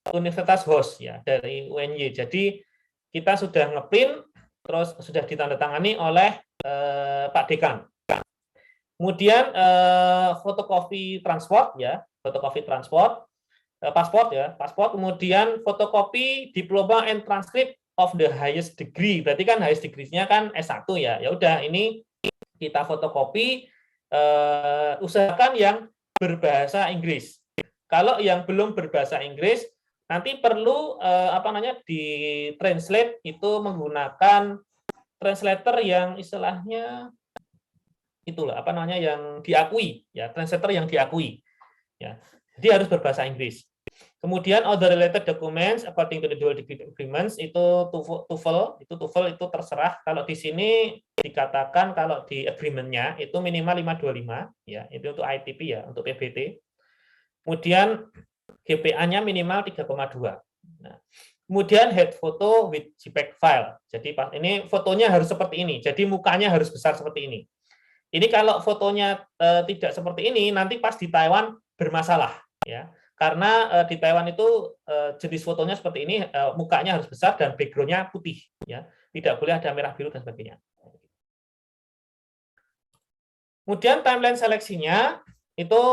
Universitas host ya dari UNY. Jadi kita sudah ngeprint terus sudah ditandatangani oleh Pak Dekan. Kemudian fotokopi transport ya, fotokopi transport, pasport ya, pasport. Kemudian fotokopi diploma and transcript of the highest degree. Berarti kan highest degree-nya kan S1 ya. Ya udah ini kita fotokopi, usahakan yang berbahasa Inggris. Kalau yang belum berbahasa Inggris nanti perlu di translate itu menggunakan translator yang istilahnya itulah yang diakui ya, translator yang diakui ya. Jadi harus berbahasa Inggris. Kemudian other related documents according to the dual degree agreements itu TOEFL itu terserah. Kalau di sini dikatakan kalau di agreement-nya itu minimal 525 ya, itu untuk ITP ya, untuk PBT. Kemudian GPA-nya minimal 3,2. Nah, kemudian head photo with JPEG file. Jadi ini fotonya harus seperti ini. Jadi mukanya harus besar seperti ini. Ini kalau fotonya tidak seperti ini, nanti pas di Taiwan bermasalah, ya. Karena di Taiwan itu jenis fotonya seperti ini, mukanya harus besar dan background-nya putih, ya. Tidak boleh ada merah biru dan sebagainya. Kemudian timeline seleksinya itu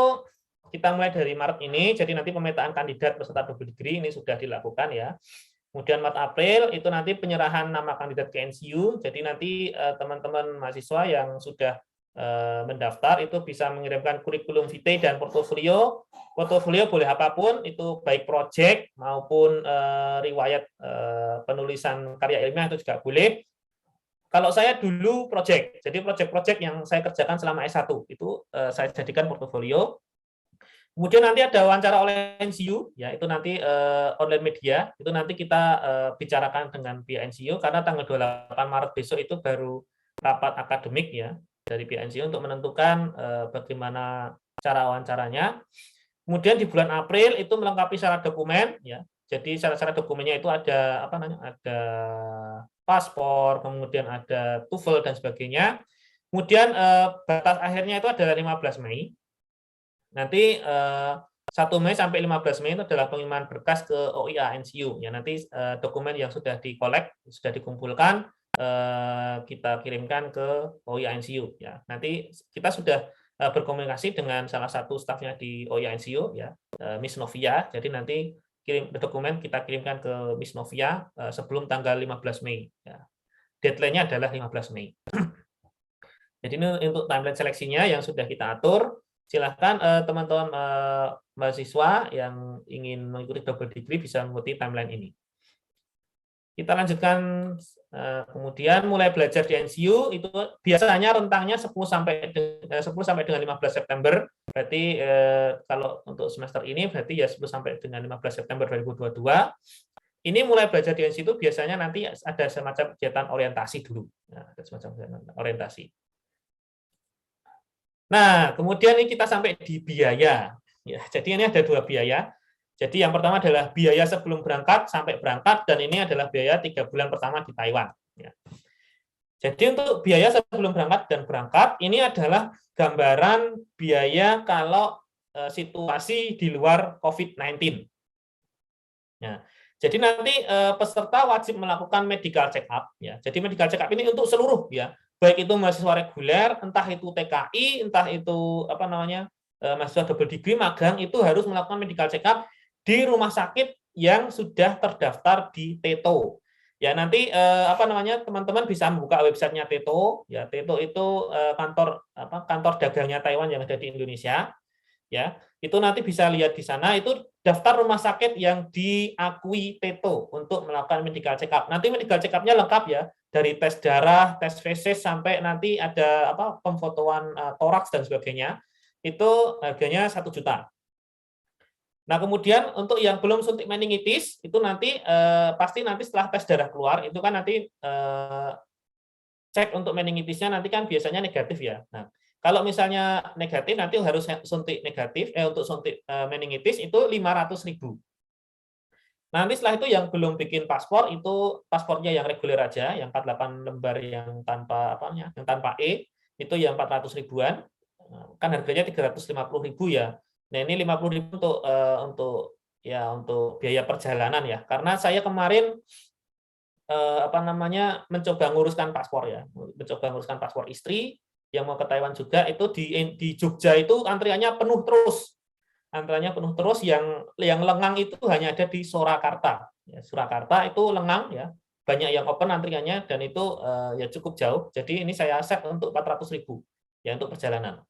kita mulai dari Maret ini, jadi nanti pemetaan kandidat peserta double degree ini sudah dilakukan ya. Kemudian Maret April itu nanti penyerahan nama kandidat ke NCU, jadi nanti teman-teman mahasiswa yang sudah mendaftar itu bisa mengirimkan kurikulum vitae dan portofolio. Portofolio boleh apapun, itu baik project maupun riwayat penulisan karya ilmiah itu juga boleh. Kalau saya dulu project, jadi project-project yang saya kerjakan selama S1 itu saya jadikan portofolio. Kemudian nanti ada wawancara oleh NCU, ya itu nanti online media, itu nanti kita bicarakan dengan pihak NCU karena tanggal 28 Maret besok itu baru rapat akademik ya dari pihak NCU untuk menentukan bagaimana cara wawancaranya. Kemudian di bulan April itu melengkapi syarat dokumen, ya. Jadi syarat-syarat dokumennya itu ada ada paspor, kemudian ada TOEFL dan sebagainya. Kemudian batas akhirnya itu adalah 15 Mei. Nanti 1 Mei sampai 15 Mei itu adalah pengiriman berkas ke OIA NCU. Ya, nanti dokumen yang sudah dikolek, sudah dikumpulkan, kita kirimkan ke OIA NCU. Ya, nanti kita sudah berkomunikasi dengan salah satu stafnya di OIA NCU, ya, Miss Novia. Jadi nanti dokumen kita kirimkan ke Miss Novia sebelum tanggal 15 Mei. Ya. Deadline-nya adalah 15 Mei. Jadi ini untuk timeline seleksinya yang sudah kita atur. Silahkan teman-teman mahasiswa yang ingin mengikuti double degree bisa mengikuti timeline ini. Kita lanjutkan, kemudian mulai belajar di NCU itu biasanya rentangnya 10 sampai dengan 15 September. Berarti kalau untuk semester ini berarti ya 10 sampai dengan 15 September 2022. Ini mulai belajar di NCU itu biasanya nanti ada semacam kegiatan orientasi dulu. Nah, ada semacam orientasi. Nah, kemudian ini kita sampai di biaya. Ya, jadi ini ada 2 biaya. Jadi yang pertama adalah biaya sebelum berangkat sampai berangkat, dan ini adalah biaya 3 bulan pertama di Taiwan. Ya. Jadi untuk biaya sebelum berangkat dan berangkat, ini adalah gambaran biaya kalau situasi di luar COVID-19. Ya. Jadi nanti peserta wajib melakukan medical check up. Ya. Jadi medical check up ini untuk seluruh, ya, baik itu mahasiswa reguler, entah itu TKI, entah itu mahasiswa double degree, magang, itu harus melakukan medical check up di rumah sakit yang sudah terdaftar di TETO. Ya, nanti teman-teman bisa membuka websitenya TETO. Ya, TETO itu kantor dagangnya Taiwan yang ada di Indonesia. Ya, itu nanti bisa lihat di sana, itu daftar rumah sakit yang diakui TETO untuk melakukan medical check up. Nanti medical check up-nya lengkap, ya, dari tes darah, tes feses, sampai nanti ada pemfotoan toraks dan sebagainya. Itu harganya 1 juta. Nah, kemudian untuk yang belum suntik meningitis, itu nanti pasti nanti setelah tes darah keluar, itu kan nanti cek untuk meningitisnya nanti kan biasanya negatif, ya. Nah, kalau misalnya negatif, nanti harus suntik negatif, untuk suntik meningitis itu 500.000. Nanti setelah itu yang belum bikin paspor, itu paspornya yang reguler aja, yang 48 lembar yang tanpa E, itu yang 400 ribuan, kan harganya 350.000, ya. Nah, ini 50.000 untuk biaya perjalanan, ya. Karena saya kemarin mencoba nguruskan paspor, ya. Mencoba nguruskan paspor istri yang mau ke Taiwan juga, itu di Jogja itu antriannya penuh terus. Antriannya penuh terus, yang lengang itu hanya ada di Surakarta. Ya, Surakarta itu lengang, ya. Banyak yang open antriannya, dan itu ya cukup jauh. Jadi ini saya set untuk 400.000, ya, untuk perjalanan.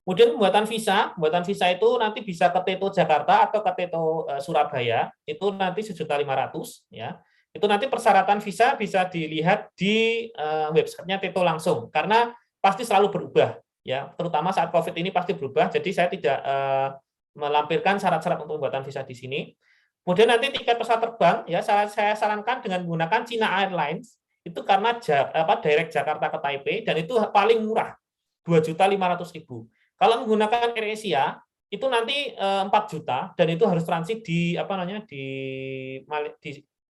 Kemudian pembuatan visa itu nanti bisa ke TETO Jakarta atau ke TETO Surabaya, itu nanti 1.500.000, ya. Itu nanti persyaratan visa bisa dilihat di websitenya TETO langsung, karena pasti selalu berubah, ya. Terutama saat COVID ini pasti berubah, jadi saya tidak melampirkan syarat-syarat untuk pembuatan visa di sini. Kemudian nanti tiket pesawat terbang, ya, saya sarankan dengan menggunakan China Airlines, itu karena direct Jakarta ke Taipei, dan itu paling murah, 2.500.000. Kalau menggunakan AirAsia itu nanti 4 juta, dan itu harus transit di di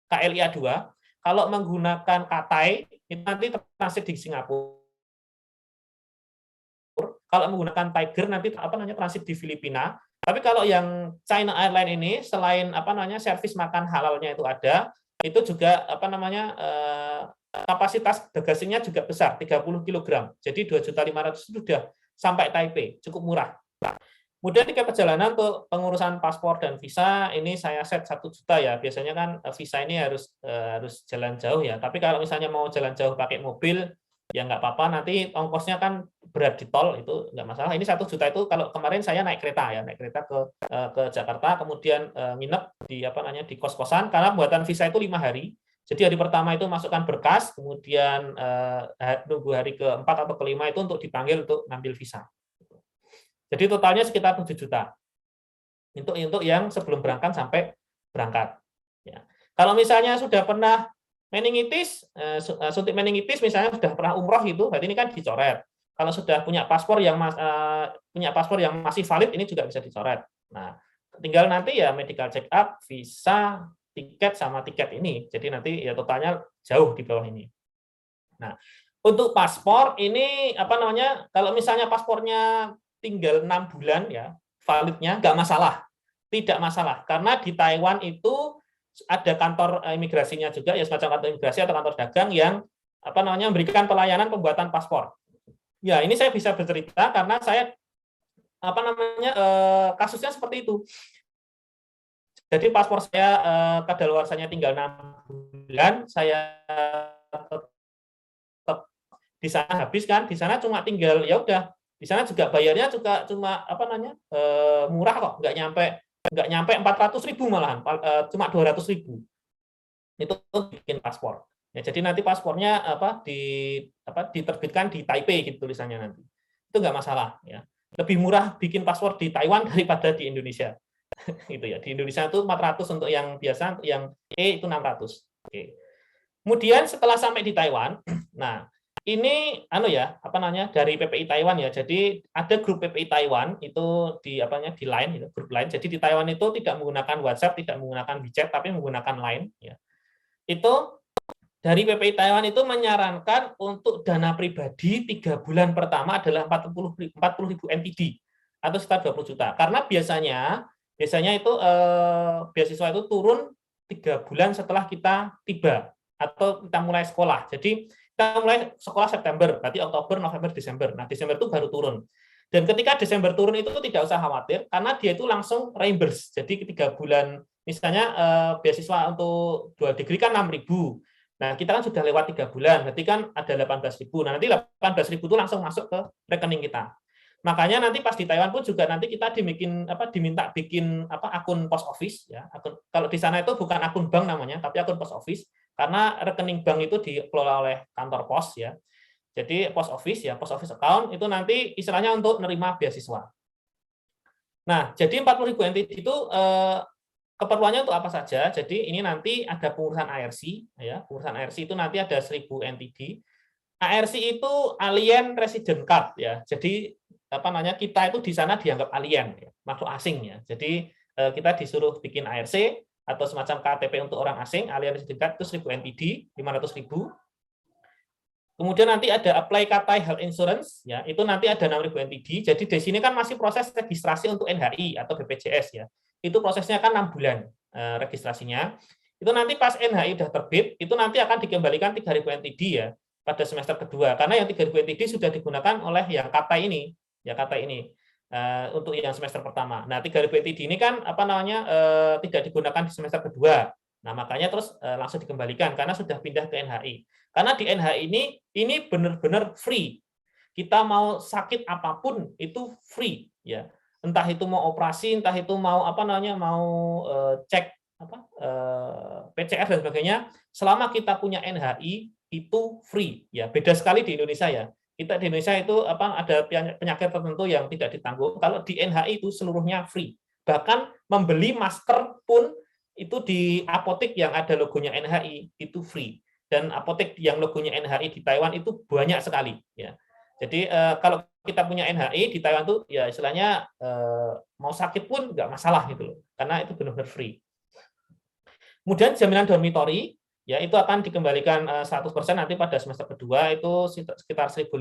KLIA 2. Kalau menggunakan Cathay itu nanti transit di Singapura. Kalau menggunakan Tiger nanti transit di Filipina. Tapi kalau yang China Airlines ini, selain servis makan halalnya itu ada, itu juga kapasitas bagasinya juga besar, 30 kg. Jadi 2.500.000 sudah sampai Taipei, cukup murah. Kemudian tiket perjalanan untuk pengurusan paspor dan visa, ini saya set 1 juta, ya. Biasanya kan visa ini harus jalan jauh, ya. Tapi kalau misalnya mau jalan jauh pakai mobil, ya nggak apa-apa, nanti ongkosnya kan berat di tol, itu nggak masalah. Ini 1 juta itu kalau kemarin saya naik kereta, ya, naik kereta ke Jakarta, kemudian nginep di kos-kosan, karena buatan visa itu 5 hari. Jadi hari pertama itu masukkan berkas, kemudian nunggu hari ke-4 atau ke-5 itu untuk dipanggil untuk ngambil visa. Jadi totalnya sekitar 7 juta untuk yang sebelum berangkat sampai berangkat. Ya. Kalau misalnya sudah pernah meningitis, suntik meningitis, misalnya sudah pernah umroh itu, berarti ini kan dicoret. Kalau sudah punya paspor yang masih valid, ini juga bisa dicoret. Nah, tinggal nanti ya medical check up, visa, tiket sama tiket ini. Jadi nanti ya totalnya jauh di bawah ini. Nah, untuk paspor ini kalau misalnya paspornya tinggal 6 bulan, ya, validnya nggak masalah. Tidak masalah, karena di Taiwan itu ada kantor imigrasinya juga, ya, semacam kantor imigrasi atau kantor dagang yang memberikan pelayanan pembuatan paspor. Ya, ini saya bisa bercerita karena saya kasusnya seperti itu. Jadi paspor saya kadaluarsanya tinggal 6 bulan, saya tetap di sana habis kan, di sana cuma tinggal, ya udah, di sana juga bayarnya juga cuma murah kok, nggak nyampe 400.000 malahan, cuma 200.000. itu bikin paspor. Ya, jadi nanti paspornya diterbitkan di Taipei gitu tulisannya nanti. Itu nggak masalah ya. Lebih murah bikin paspor di Taiwan daripada di Indonesia. Gitu ya. Di Indonesia itu 400 untuk yang biasa, untuk yang E itu 600. Oke. Kemudian setelah sampai di Taiwan, nah ini dari PPI Taiwan ya. Jadi ada grup PPI Taiwan itu di Line itu, grup Line. Jadi di Taiwan itu tidak menggunakan WhatsApp, tidak menggunakan WeChat, tapi menggunakan Line ya. Itu dari PPI Taiwan itu menyarankan untuk dana pribadi 3 bulan pertama adalah 40.000 NTD atau sekitar 20 juta. Karena biasanya itu beasiswa itu turun 3 bulan setelah kita tiba atau kita mulai sekolah. Jadi kita mulai sekolah September, berarti Oktober, November, Desember. Nah, Desember itu baru turun. Dan ketika Desember turun itu tidak usah khawatir karena dia itu langsung reimburse. Jadi 3 bulan misalnya beasiswa untuk dual degree kan 6.000. Nah, kita kan sudah lewat 3 bulan, berarti kan ada 18.000. Nah, nanti 18.000 itu langsung masuk ke rekening kita. Makanya nanti pas di Taiwan pun juga nanti kita diminta bikin akun post office ya. Kalau di sana itu bukan akun bank namanya, tapi akun post office karena rekening bank itu dikelola oleh kantor pos ya. Jadi post office account itu nanti istilahnya untuk menerima beasiswa. Nah, jadi 40.000 NTD itu keperluannya untuk apa saja? Jadi ini nanti ada pengurusan ARC, ya. Pengurusan ARC itu nanti ada 1.000 NTD. ARC itu Alien Resident Card, ya. Jadi kita itu di sana dianggap alien, ya, makhluk asing, ya. Jadi kita disuruh bikin ARC atau semacam KTP untuk orang asing, Alien Resident Card itu 1.000 NTD, 500.000. Kemudian nanti ada apply Katai Health Insurance, ya itu nanti ada 6.000 NTD. Jadi di sini kan masih proses registrasi untuk NHI atau BPJS ya. Itu prosesnya kan 6 bulan registrasinya. Itu nanti pas NHI sudah terbit, itu nanti akan dikembalikan 3.000 NTD ya pada semester kedua. Karena yang 3.000 NTD sudah digunakan oleh yang Katai ini, untuk yang semester pertama. Nah, 3.000 NTD ini kan tidak digunakan di semester kedua. Nah, makanya terus langsung dikembalikan karena sudah pindah ke NHI. Karena di NHI ini benar-benar free. Kita mau sakit apapun itu free ya. Entah itu mau operasi, entah itu mau cek PCR dan sebagainya, selama kita punya NHI itu free ya. Beda sekali di Indonesia ya. Kita di Indonesia itu ada penyakit tertentu yang tidak ditanggung. Kalau di NHI itu seluruhnya free. Bahkan membeli masker pun itu di apotek yang ada logonya NHI itu free, dan apotek yang logonya NHI di Taiwan itu banyak sekali ya. Jadi kalau kita punya NHI di Taiwan tuh ya istilahnya mau sakit pun nggak masalah gitu loh, karena itu benar-benar free. Kemudian jaminan dormitory ya itu akan dikembalikan 100% nanti pada semester kedua, itu sekitar 1.500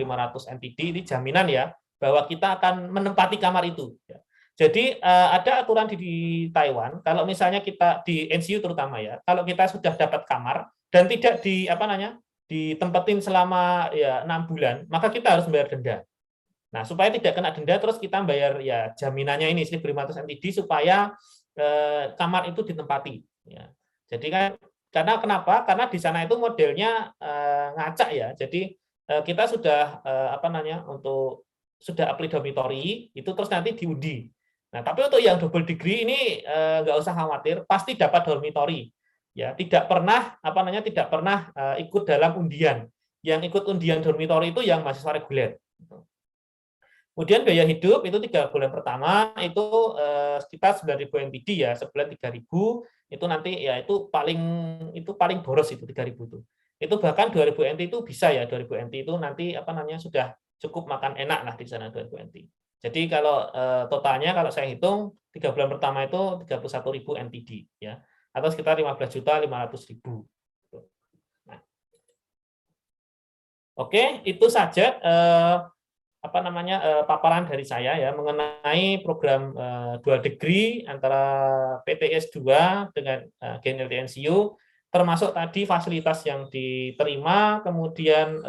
NTD. Ini jaminan ya bahwa kita akan menempati kamar itu ya. Jadi ada aturan di Taiwan, kalau misalnya kita di NCU terutama ya, kalau kita sudah dapat kamar dan tidak ditempatin selama 6 bulan, maka kita harus bayar denda. Nah, supaya tidak kena denda, terus kita bayar ya jaminannya ini 1.500 NTD supaya kamar itu ditempati. Ya. Jadi kan kenapa? Karena di sana itu modelnya ngacak ya. Jadi kita sudah sudah apply dormitory itu terus nanti diundi. Nah, tapi untuk yang double degree ini nggak usah khawatir, pasti dapat dormitory. Ya, tidak pernah ikut dalam undian. Yang ikut undian dormitory itu yang mahasiswa reguler. Kemudian biaya hidup itu 3 bulan pertama itu sekitar 9.000 NTD ya, sebulan 3.000 itu nanti ya itu paling boros itu 3.000 itu. Itu bahkan 2.000 NT itu bisa ya, 2.000 NT itu nanti sudah cukup makan enak lah di sana 2.000 NT. Jadi kalau totalnya kalau saya hitung 3 bulan pertama itu 31.000 NTD ya, atau sekitar 15.500.000. Nah. Oke, itu saja paparan dari saya ya mengenai program dual degree antara PTS 2 dengan GNLT NCU, termasuk tadi fasilitas yang diterima, kemudian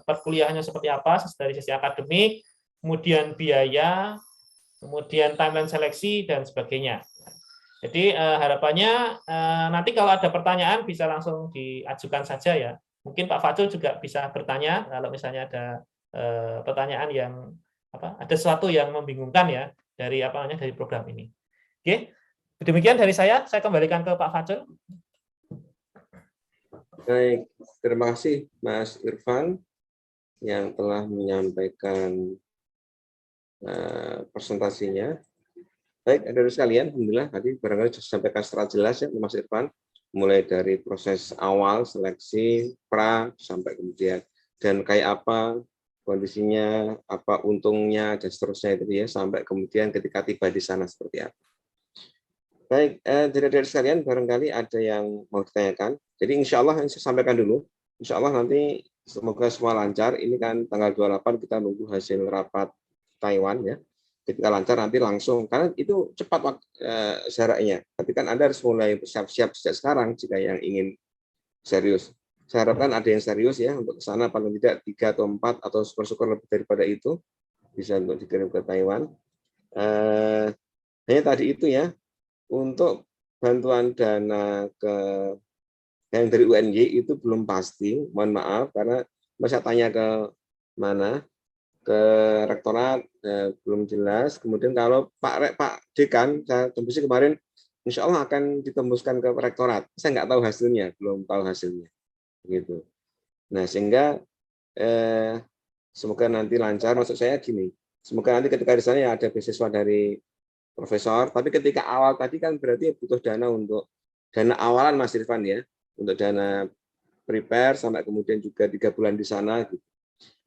perkuliahannya seperti apa dari sisi akademik, kemudian biaya, kemudian timeline seleksi, dan sebagainya. Jadi harapannya nanti kalau ada pertanyaan bisa langsung diajukan saja ya. Mungkin Pak Fajrul juga bisa bertanya kalau misalnya ada pertanyaan yang ada sesuatu yang membingungkan ya dari dari program ini. Oke, demikian dari saya kembalikan ke Pak Fajrul. Baik, terima kasih Mas Irfan yang telah menyampaikan presentasinya. Baik, adik-adik sekalian, alhamdulillah tadi barangkali sudah disampaikan secara jelas ya Mas Irfan, mulai dari proses awal seleksi, pra sampai kemudian dan kayak apa kondisinya, apa untungnya dan seterusnya itu ya sampai kemudian ketika tiba di sana seperti apa. Baik, adik-adik sekalian barangkali ada yang mau ditanyakan. Jadi insya Allah yang saya sampaikan dulu. Insya Allah nanti semoga semua lancar. Ini kan tanggal 28 kita nunggu hasil rapat Taiwan ya. Ketika lancar nanti langsung, karena itu cepat jaraknya. Tapi kan Anda harus mulai siap-siap sejak sekarang jika yang ingin serius. Saya harapkan ada yang serius ya untuk ke sana paling tidak 3 atau 4 atau syukur-syukur lebih daripada itu bisa untuk dikirim ke Taiwan. Hanya tadi itu ya, untuk bantuan dana ke yang dari UNY itu belum pasti, mohon maaf karena saya tanya ke mana, ke rektorat belum jelas. Kemudian kalau Pak Dekan saya tembusi kemarin, insya Allah akan ditembuskan ke rektorat. Saya nggak tahu hasilnya, belum tahu hasilnya, gitu. Nah sehingga semoga nanti lancar. Maksud saya gini, semoga nanti ketika di sana ya ada beasiswa dari profesor. Tapi ketika awal tadi kan berarti butuh dana untuk dana awalan Mas Irfan ya, untuk dana prepare sampai kemudian juga 3 bulan di sana. Gitu.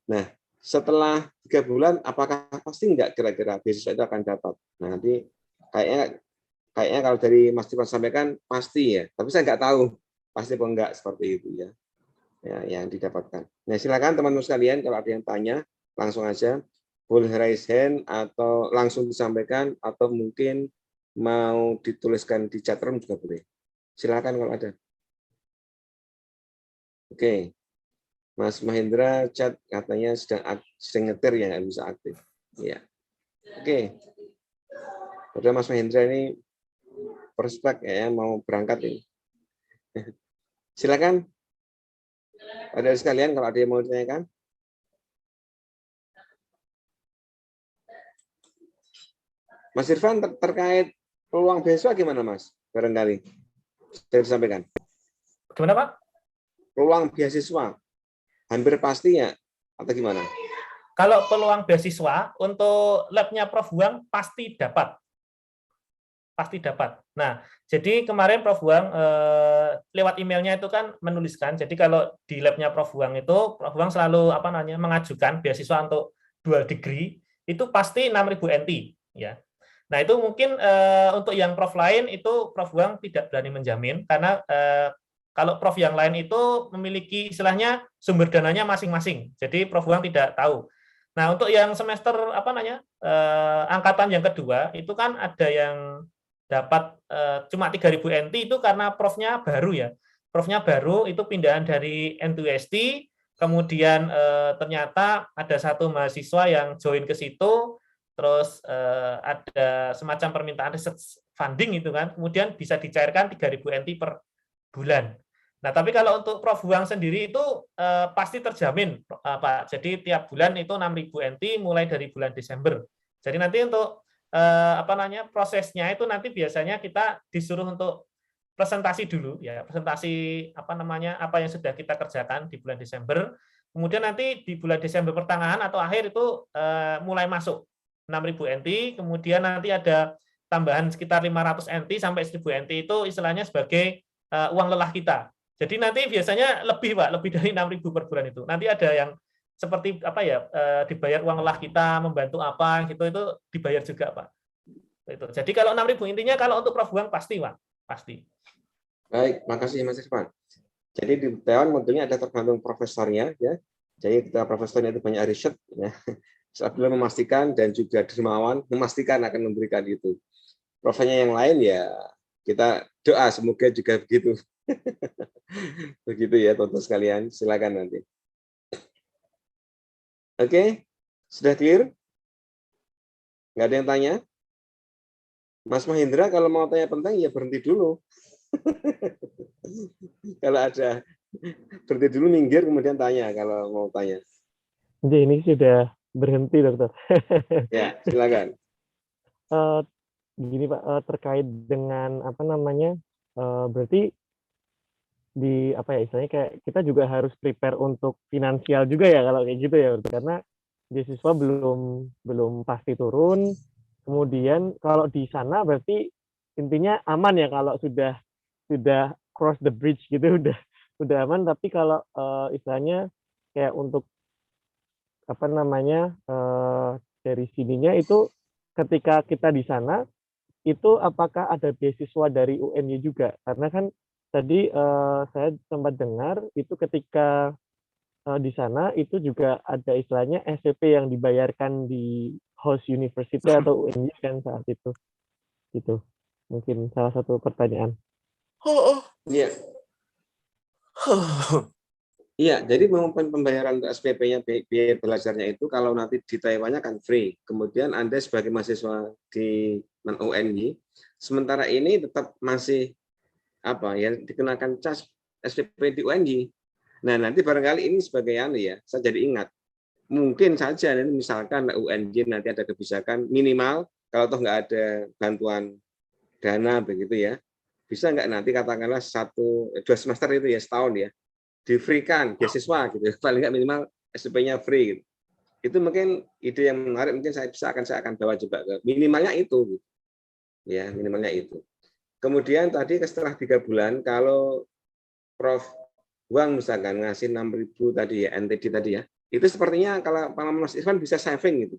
Nah, setelah 3 bulan, apakah pasti enggak kira-kira beasiswa itu akan dapat? Nah, nanti kayaknya kalau dari Mas Irfan sampaikan pasti ya, tapi saya nggak tahu pasti apa enggak seperti itu ya, yang didapatkan. Nah, silakan teman-teman sekalian kalau ada yang tanya langsung aja, boleh raise hand atau langsung disampaikan atau mungkin mau dituliskan di chat room juga boleh. Silakan kalau ada. Oke, Mas Mahendra chat katanya sedang nyetir ya nggak bisa aktif. Ya, oke. Udah Mas Mahendra ini prospek ya mau berangkat ini. Silakan. Ada sekalian kalau ada yang mau ditanyakan. Mas Irfan terkait peluang beasiswa gimana Mas? Barangkali saya disampaikan. Gimana Pak? Peluang beasiswa hampir pasti ya atau gimana? Kalau peluang beasiswa untuk labnya Prof. Huang pasti dapat. Pasti dapat. Nah, jadi kemarin Prof. Huang lewat emailnya itu kan menuliskan, jadi kalau di labnya Prof. Huang itu, Prof. Huang selalu mengajukan beasiswa untuk dual degree, itu pasti 6.000 NT. Ya. Nah, itu mungkin untuk yang Prof lain itu Prof. Huang tidak berani menjamin, karena kalau Prof yang lain itu memiliki istilahnya sumber dananya masing-masing. Jadi Prof. Huang tidak tahu. Nah, untuk yang semester angkatan yang kedua itu kan ada yang dapat cuma 3.000 NT itu karena profnya baru ya. Profnya baru itu pindahan dari N2ST, kemudian ternyata ada satu mahasiswa yang join ke situ, terus ada semacam permintaan research funding itu kan, kemudian bisa dicairkan 3.000 NT per bulan. Nah, tapi kalau untuk Prof. Huang sendiri itu pasti terjamin, Pak. Jadi tiap bulan itu 6.000 NT mulai dari bulan Desember. Jadi nanti untuk prosesnya itu nanti biasanya kita disuruh untuk presentasi dulu ya, presentasi apa yang sudah kita kerjakan di bulan Desember. Kemudian nanti di bulan Desember pertengahan atau akhir itu mulai masuk 6.000 NT, kemudian nanti ada tambahan sekitar 500 NT sampai 1.000 NT itu istilahnya sebagai uang lelah kita. Jadi nanti biasanya lebih Pak, lebih dari 6.000 per bulan itu. Nanti ada yang seperti dibayar uang lelah kita, membantu apa gitu, itu dibayar juga Pak. Itu. Jadi kalau 6.000 intinya kalau untuk Prof. Huang pasti Pak, pasti. Baik, makasih Mas Irfan. Jadi di Taiwan tentunya ada tergantung profesornya ya. Jadi kita profesornya itu banyak riset ya. Saya memastikan dan juga dermawan memastikan akan memberikan itu. Profesornya yang lain ya kita doa semoga juga begitu. Begitu ya teman-teman sekalian, silakan nanti. Oke, sudah clear? Nggak ada yang tanya? Mas Mahendra kalau mau tanya penting ya berhenti dulu. Kalau ada berhenti dulu, minggir, kemudian tanya kalau mau tanya. Jadi ini sudah berhenti, Dokter. Ya, silakan. Gini Pak, terkait dengan berarti di apa ya istilahnya kayak kita juga harus prepare untuk finansial juga ya kalau kayak gitu ya karena beasiswa belum pasti turun. Kemudian kalau di sana berarti intinya aman ya kalau sudah cross the bridge gitu udah aman. Tapi kalau istilahnya kayak untuk apa namanya dari sininya itu ketika kita di sana itu apakah ada beasiswa dari UNY juga? Karena kan tadi saya sempat dengar itu ketika di sana itu juga ada istilahnya SPP yang dibayarkan di host university atau UNY kan saat itu. Gitu. Mungkin salah satu pertanyaan. Iya. Iya, jadi pembayaran untuk SPP-nya biaya belajarnya itu kalau nanti di Taiwan-nya kan free. Kemudian Anda sebagai mahasiswa di UNY, sementara ini tetap masih apa ya dikenakan cas SPP di UNY. Nah, nanti barangkali ini sebagai ya, saya jadi ingat. Mungkin saja nanti misalkan UNY nanti ada kebijakan minimal kalau toh nggak ada bantuan dana begitu ya, bisa nggak nanti katakanlah 2 semester itu ya setahun ya di-free-kan beasiswa gitu, paling nggak minimal SPP-nya free. Gitu. Itu mungkin ide yang menarik, mungkin saya akan bawa coba ke minimalnya itu, gitu. Ya minimalnya itu. Kemudian tadi setelah 3 bulan, kalau Prof. Wang misalkan ngasih 6.000 tadi ya, NTD tadi ya, itu sepertinya kalau Pak Mas Irfan bisa saving gitu.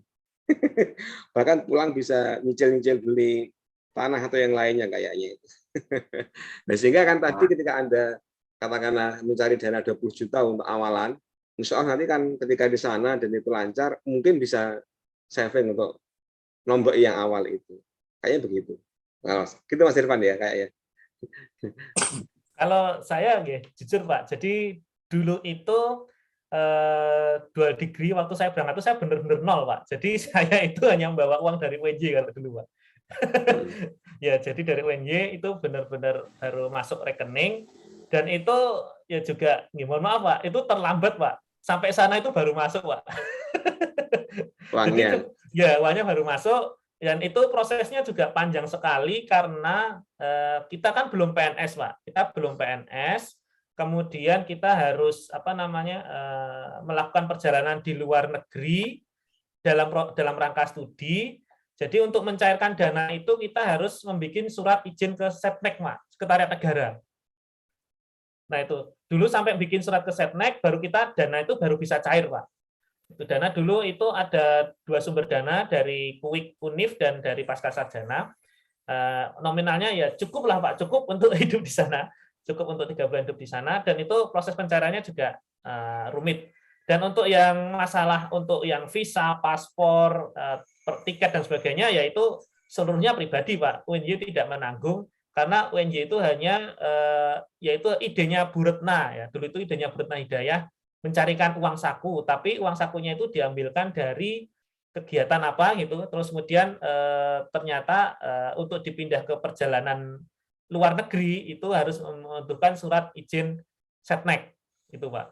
Bahkan pulang bisa nyicil-nyicil beli tanah atau yang lainnya kayaknya itu. Nah, sehingga kan tadi ketika Anda katakanlah mencari dana 20 juta untuk awalan, insya Allah nanti kan ketika di sana dan itu lancar, mungkin bisa saving untuk nombok yang awal itu. Kayaknya begitu. Nah, gitu Mas Irfan ya kayaknya. Kalau saya jujur Pak, jadi dulu itu 2 degree waktu saya berangkat itu saya benar-benar nol Pak. Jadi saya itu hanya membawa uang dari UNY kalau dulu Pak. Ya jadi dari UNY itu benar-benar baru masuk rekening dan itu ya juga mohon maaf Pak, itu terlambat Pak. Sampai sana itu baru masuk Pak. Uangnya. Jadi ya uangnya baru masuk. Dan itu prosesnya juga panjang sekali karena kita kan belum PNS, Pak. Kita belum PNS, kemudian kita harus melakukan perjalanan di luar negeri dalam rangka studi. Jadi untuk mencairkan dana itu kita harus membuat surat izin ke Setnek, Pak, Sekretariat Negara. Nah itu dulu sampai bikin surat ke Setnek, baru kita dana itu baru bisa cair, Pak. Itu dana dulu itu ada 2 sumber dana dari Kuik Unif dan dari Pascasarjana. Nominalnya ya cukup lah Pak, cukup untuk hidup di sana, cukup untuk 3 bulan hidup di sana, dan itu proses pencairannya juga rumit. Dan untuk yang masalah untuk yang visa, paspor, tiket dan sebagainya, yaitu seluruhnya pribadi Pak. UNY tidak menanggung karena UNY itu hanya yaitu idenya Bu Retna ya, dulu itu idenya Bu Retna Hidayah mencarikan uang saku, tapi uang sakunya itu diambilkan dari kegiatan apa gitu, terus kemudian ternyata untuk dipindah ke perjalanan luar negeri itu harus membutuhkan surat izin Setnek, gitu Pak.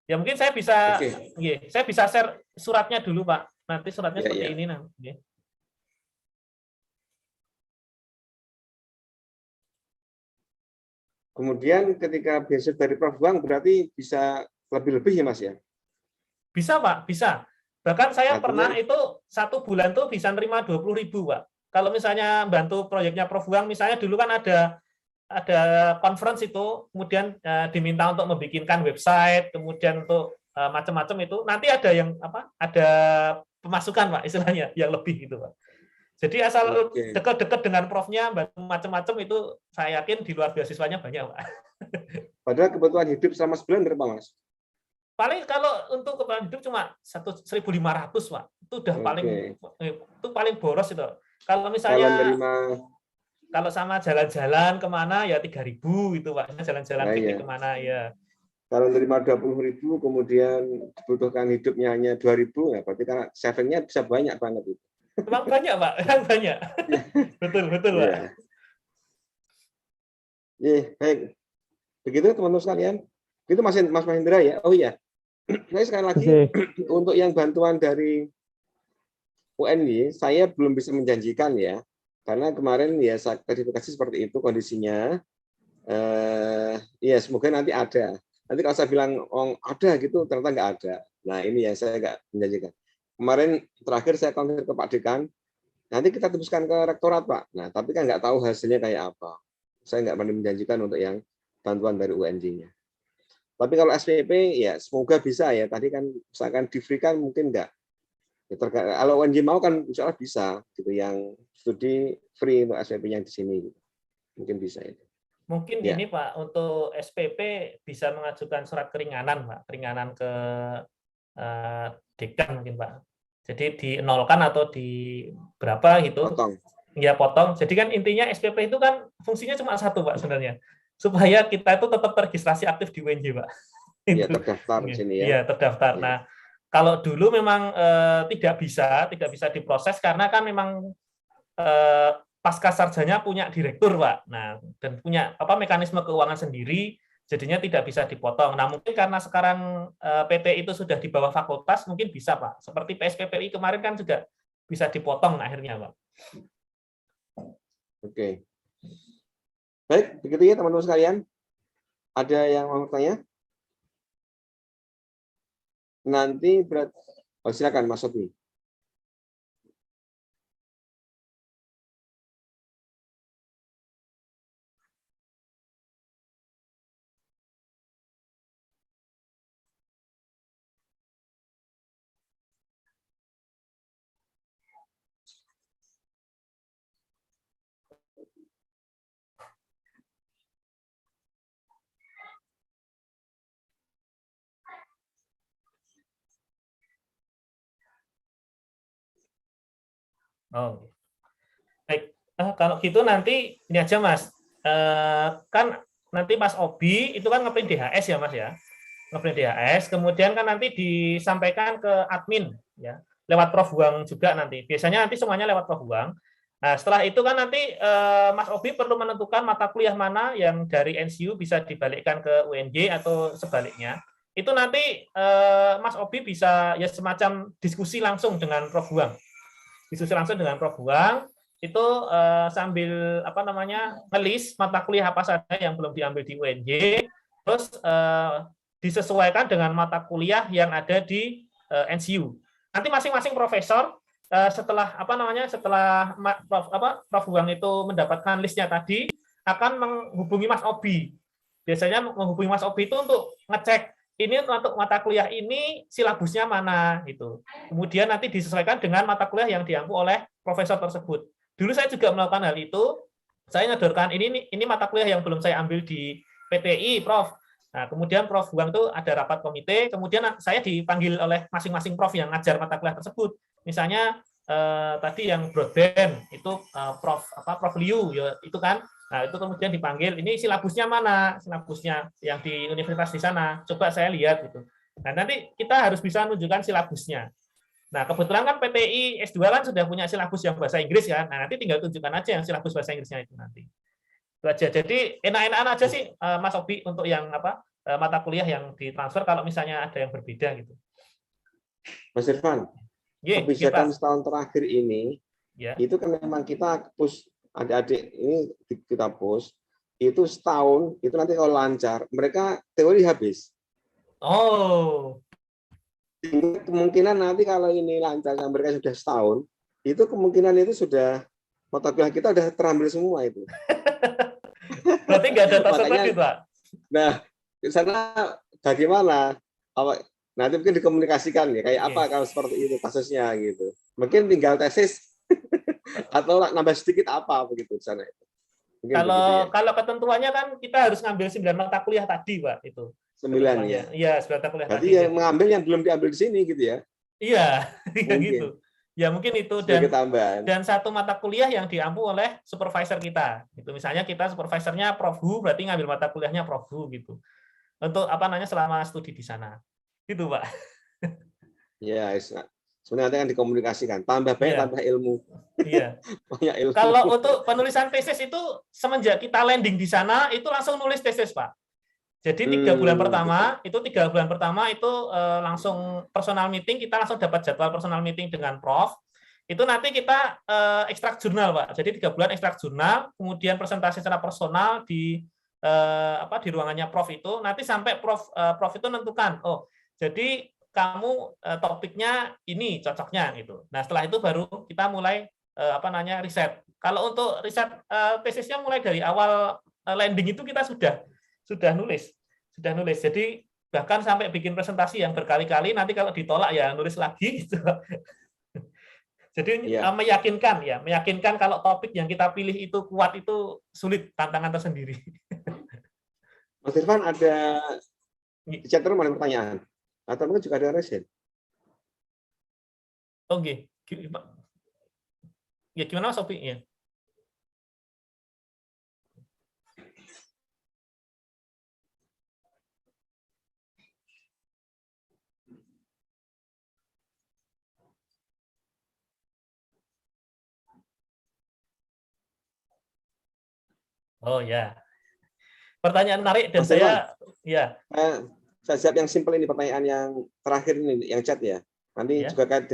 Ya mungkin saya bisa, saya bisa share suratnya dulu Pak. Nanti suratnya seperti ini nanti. Kemudian ketika beasiswa dari Prof. Wang berarti bisa lebih-lebih ya Mas ya? Bisa Pak, bisa. Bahkan saya pernah itu 1 bulan tuh bisa nerima 20.000 Pak. Kalau misalnya bantu proyeknya Prof. Wang, misalnya dulu kan ada conference itu, kemudian diminta untuk membikinkan website, kemudian untuk macam-macam itu, nanti ada yang ada pemasukan Pak, istilahnya yang lebih gitu Pak. Jadi asal dekat-dekat dengan profnya, macam-macam itu saya yakin di luar beasiswanya banyak Pak. Padahal kebutuhan hidup selama sebulan berapa Mas? Paling kalau untuk kebutuhan hidup cuma 1.500 Pak. Itu udah paling boros itu. Kalau misalnya kalau sama jalan-jalan kemana ya 3.000 gitu Pak. Jalan-jalan piknik kemana ya. Kalau menerima 20.000 kemudian dibutuhkan hidupnya hanya 2.000 ya berarti karena savingnya bisa banyak banget itu. Memang banyak Pak, memang banyak. Betul Pak. Baik. Begitu teman-teman sekalian. Itu Mas Mahendra ya. Oh iya. Saya sekali lagi untuk yang bantuan dari UNY saya belum bisa menjanjikan ya. Karena kemarin ya saya verifikasi seperti itu kondisinya. Iya, semoga nanti ada. Nanti kalau saya bilang ada gitu, ternyata nggak ada. Nah, ini yang saya nggak menjanjikan. Kemarin terakhir saya konfirmasi ke Pak Dekan, nanti kita teruskan ke rektorat, Pak. Nah, tapi kan nggak tahu hasilnya kayak apa. Saya nggak berani menjanjikan untuk yang bantuan dari UNJ-nya. Tapi kalau SPP, ya semoga bisa ya. Tadi kan misalkan di free kan mungkin nggak. Ya, kalau UNJ mau kan insya Allah bisa, gitu. Yang studi free untuk SPP yang di sini, gitu. Mungkin bisa itu. Mungkin Ya. ini Pak, untuk SPP bisa mengajukan surat keringanan, Pak, keringanan ke dekan mungkin Pak. Jadi dinolkan atau di berapa gitu. Potong. Ya potong. Jadi kan intinya SPP itu kan fungsinya cuma satu Pak sebenarnya. Supaya kita itu tetap terregistrasi aktif di UNJ Pak. Iya, terdaftar di sini ya. Iya, terdaftar. Ya. Nah, kalau dulu memang tidak bisa diproses karena kan memang pasca sarjana punya direktur, Pak. Nah, dan punya mekanisme keuangan sendiri, jadinya tidak bisa dipotong. Nah, mungkin karena sekarang PT itu sudah di bawah fakultas, mungkin bisa, Pak. Seperti PSPPI kemarin kan juga bisa dipotong akhirnya, Pak. Oke. Baik, begitu ya teman-teman sekalian. Ada yang mau bertanya? Nanti silakan Mas Sofi. Oh, baik. Kalau gitu nanti ini aja Mas. Kan nanti Mas Obi itu kan ngeprint DHS ya Mas ya, ngeprint DHS. Kemudian kan nanti disampaikan ke admin ya, lewat Prof Huang juga nanti. Biasanya nanti semuanya lewat Prof Huang. Nah setelah itu kan nanti Mas Obi perlu menentukan mata kuliah mana yang dari NCU bisa dibalikkan ke UNJ atau sebaliknya. Itu nanti Mas Obi bisa ya semacam diskusi langsung dengan Prof Huang. Diskusi langsung dengan Prof Huang itu sambil ngelis mata kuliah apa saja yang belum diambil di UNJ, terus disesuaikan dengan mata kuliah yang ada di NCU. Nanti masing-masing profesor setelah Prof Huang itu mendapatkan listnya tadi akan menghubungi Mas Obi. Biasanya menghubungi Mas Obi itu untuk ngecek ini untuk mata kuliah ini silabusnya mana gitu. Kemudian nanti disesuaikan dengan mata kuliah yang diampu oleh profesor tersebut. Dulu saya juga melakukan hal itu. Saya nyodorkan ini mata kuliah yang belum saya ambil di PTI, Prof. Nah, kemudian Prof Huang itu ada rapat komite, kemudian saya dipanggil oleh masing-masing Prof yang ngajar mata kuliah tersebut. Misalnya tadi yang broadband itu Prof Liu ya, itu kan. Nah, itu kemudian dipanggil, ini silabusnya mana? Silabusnya yang di universitas di sana. Coba saya lihat gitu. Nah, nanti kita harus bisa menunjukkan silabusnya. Nah, kebetulan kan PTI S2 kan sudah punya silabus yang bahasa Inggris kan. Nah, nanti tinggal tunjukkan aja yang silabus bahasa Inggrisnya itu nanti. Itu aja. Jadi enak-enakan aja sih Mas Obi untuk yang mata kuliah yang ditransfer kalau misalnya ada yang berbeda gitu. Mas Irfan, kebijakan setahun terakhir ini ya. Itu kan memang kita push adik-adik ini kita push itu setahun itu nanti kalau lancar mereka teori habis. Oh. Kemungkinan nanti kalau ini lancar mereka sudah setahun itu kemungkinan itu sudah mata kuliah kita sudah terambil semua itu. Berarti nggak ada transfer lagi Pak. Nah di sana bagaimana? Nanti mungkin dikomunikasikan ya kayak apa kalau seperti itu kasusnya gitu. Mungkin tinggal tesis atau nambah sedikit apa begitu di sana itu. Kalau ketentuannya kan kita harus ngambil 9 mata kuliah tadi, Pak, itu. 9 ya. Iya, 9 mata kuliah berarti tadi. Yang mengambil yang belum diambil di sini gitu ya. Iya, gitu. Ya mungkin itu dan satu mata kuliah yang diampu oleh supervisor kita. Itu misalnya kita supervisornya Prof Hu, berarti ngambil mata kuliahnya Prof Hu gitu. Untuk selama studi di sana. Gitu, Pak. Ya, sebenarnya kan dikomunikasikan, tambah banyak tambah ilmu. Iya. Ilmu. Kalau untuk penulisan tesis itu semenjak kita landing di sana itu langsung nulis tesis, Pak. Jadi 3 bulan pertama itu langsung personal meeting, kita langsung dapat jadwal personal meeting dengan Prof. Itu nanti kita ekstrak jurnal, Pak. Jadi 3 bulan ekstrak jurnal, kemudian presentasi secara personal di di ruangannya Prof itu, nanti sampai Prof itu menentukan, oh jadi kamu topiknya ini cocoknya gitu. Nah setelah itu baru kita mulai riset. Kalau untuk riset tesisnya mulai dari awal landing itu kita sudah nulis. Jadi bahkan sampai bikin presentasi yang berkali-kali, nanti kalau ditolak ya nulis lagi gitu. Jadi meyakinkan kalau topik yang kita pilih itu kuat, itu sulit, tantangan tersendiri. Mas Irfan, ada di chat room ada pertanyaan atau mungkin juga ada resen? Oke, ya gimana Mas Sofi? Ya. Oh ya, pertanyaan menarik dan Mas Irfan, saya siap yang simpel ini, pertanyaan yang terakhir ini yang chat ya. Nanti juga kait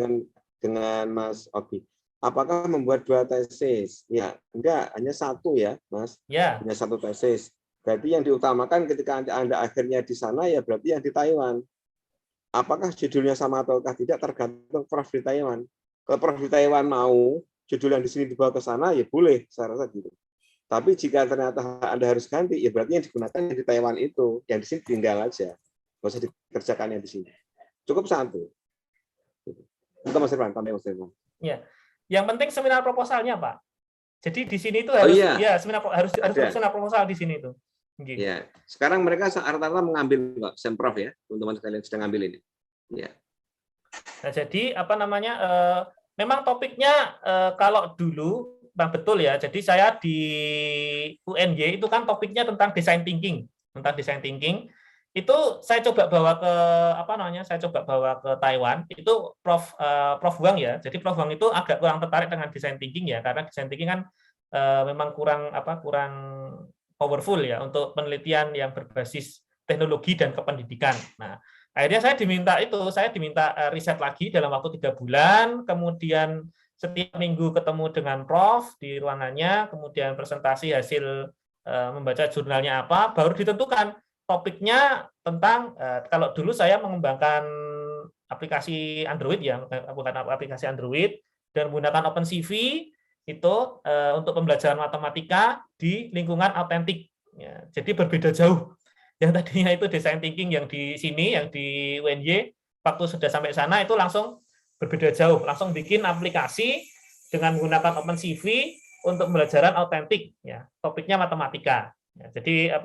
dengan Mas Obi. Apakah membuat 2 tesis? Ya, enggak, hanya 1 ya, Mas. Ya. Hanya 1 tesis. Berarti yang diutamakan ketika Anda akhirnya di sana ya berarti yang di Taiwan. Apakah judulnya sama ataukah tidak tergantung Prof di Taiwan. Kalau Prof di Taiwan mau judul yang di sini dibawa ke sana ya boleh, saya rasa gitu. Tapi jika ternyata Anda harus ganti, ya berarti yang digunakan yang di Taiwan itu, yang di sini tinggal aja. Nggak usah dikerjakan yang di sini. Cukup 1. Itu Mas Irfan, tambah Mas Irfan. Ya. Yang penting seminar proposalnya, Pak. Jadi di sini itu harus harus seminar proposal di sini itu. Okay. Ya. Sekarang mereka rata-rata mengambil Pak, Semprov ya, teman-teman sekalian sedang ambil ini. Ya. Nah, jadi memang topiknya kalau dulu betul ya. Jadi saya di UNY itu kan topiknya tentang design thinking, itu saya coba bawa ke Taiwan, itu Prof Wang ya. Jadi Prof Wang itu agak kurang tertarik dengan design thinking ya, karena design thinking kan memang kurang powerful ya untuk penelitian yang berbasis teknologi dan kependidikan. Nah, akhirnya saya diminta riset lagi dalam waktu 3 bulan, kemudian setiap minggu ketemu dengan Prof di ruangannya, kemudian presentasi hasil membaca jurnalnya apa, baru ditentukan topiknya tentang, kalau dulu saya mengembangkan aplikasi Android ya, bukan aplikasi Android, dan menggunakan OpenCV itu untuk pembelajaran matematika di lingkungan autentik. Ya, jadi berbeda jauh. Yang tadinya itu design thinking yang di sini, yang di UNY, waktu sudah sampai sana itu langsung berbeda jauh, langsung bikin aplikasi dengan menggunakan OpenCV untuk pembelajaran autentik. Ya, topiknya matematika. Ya, jadi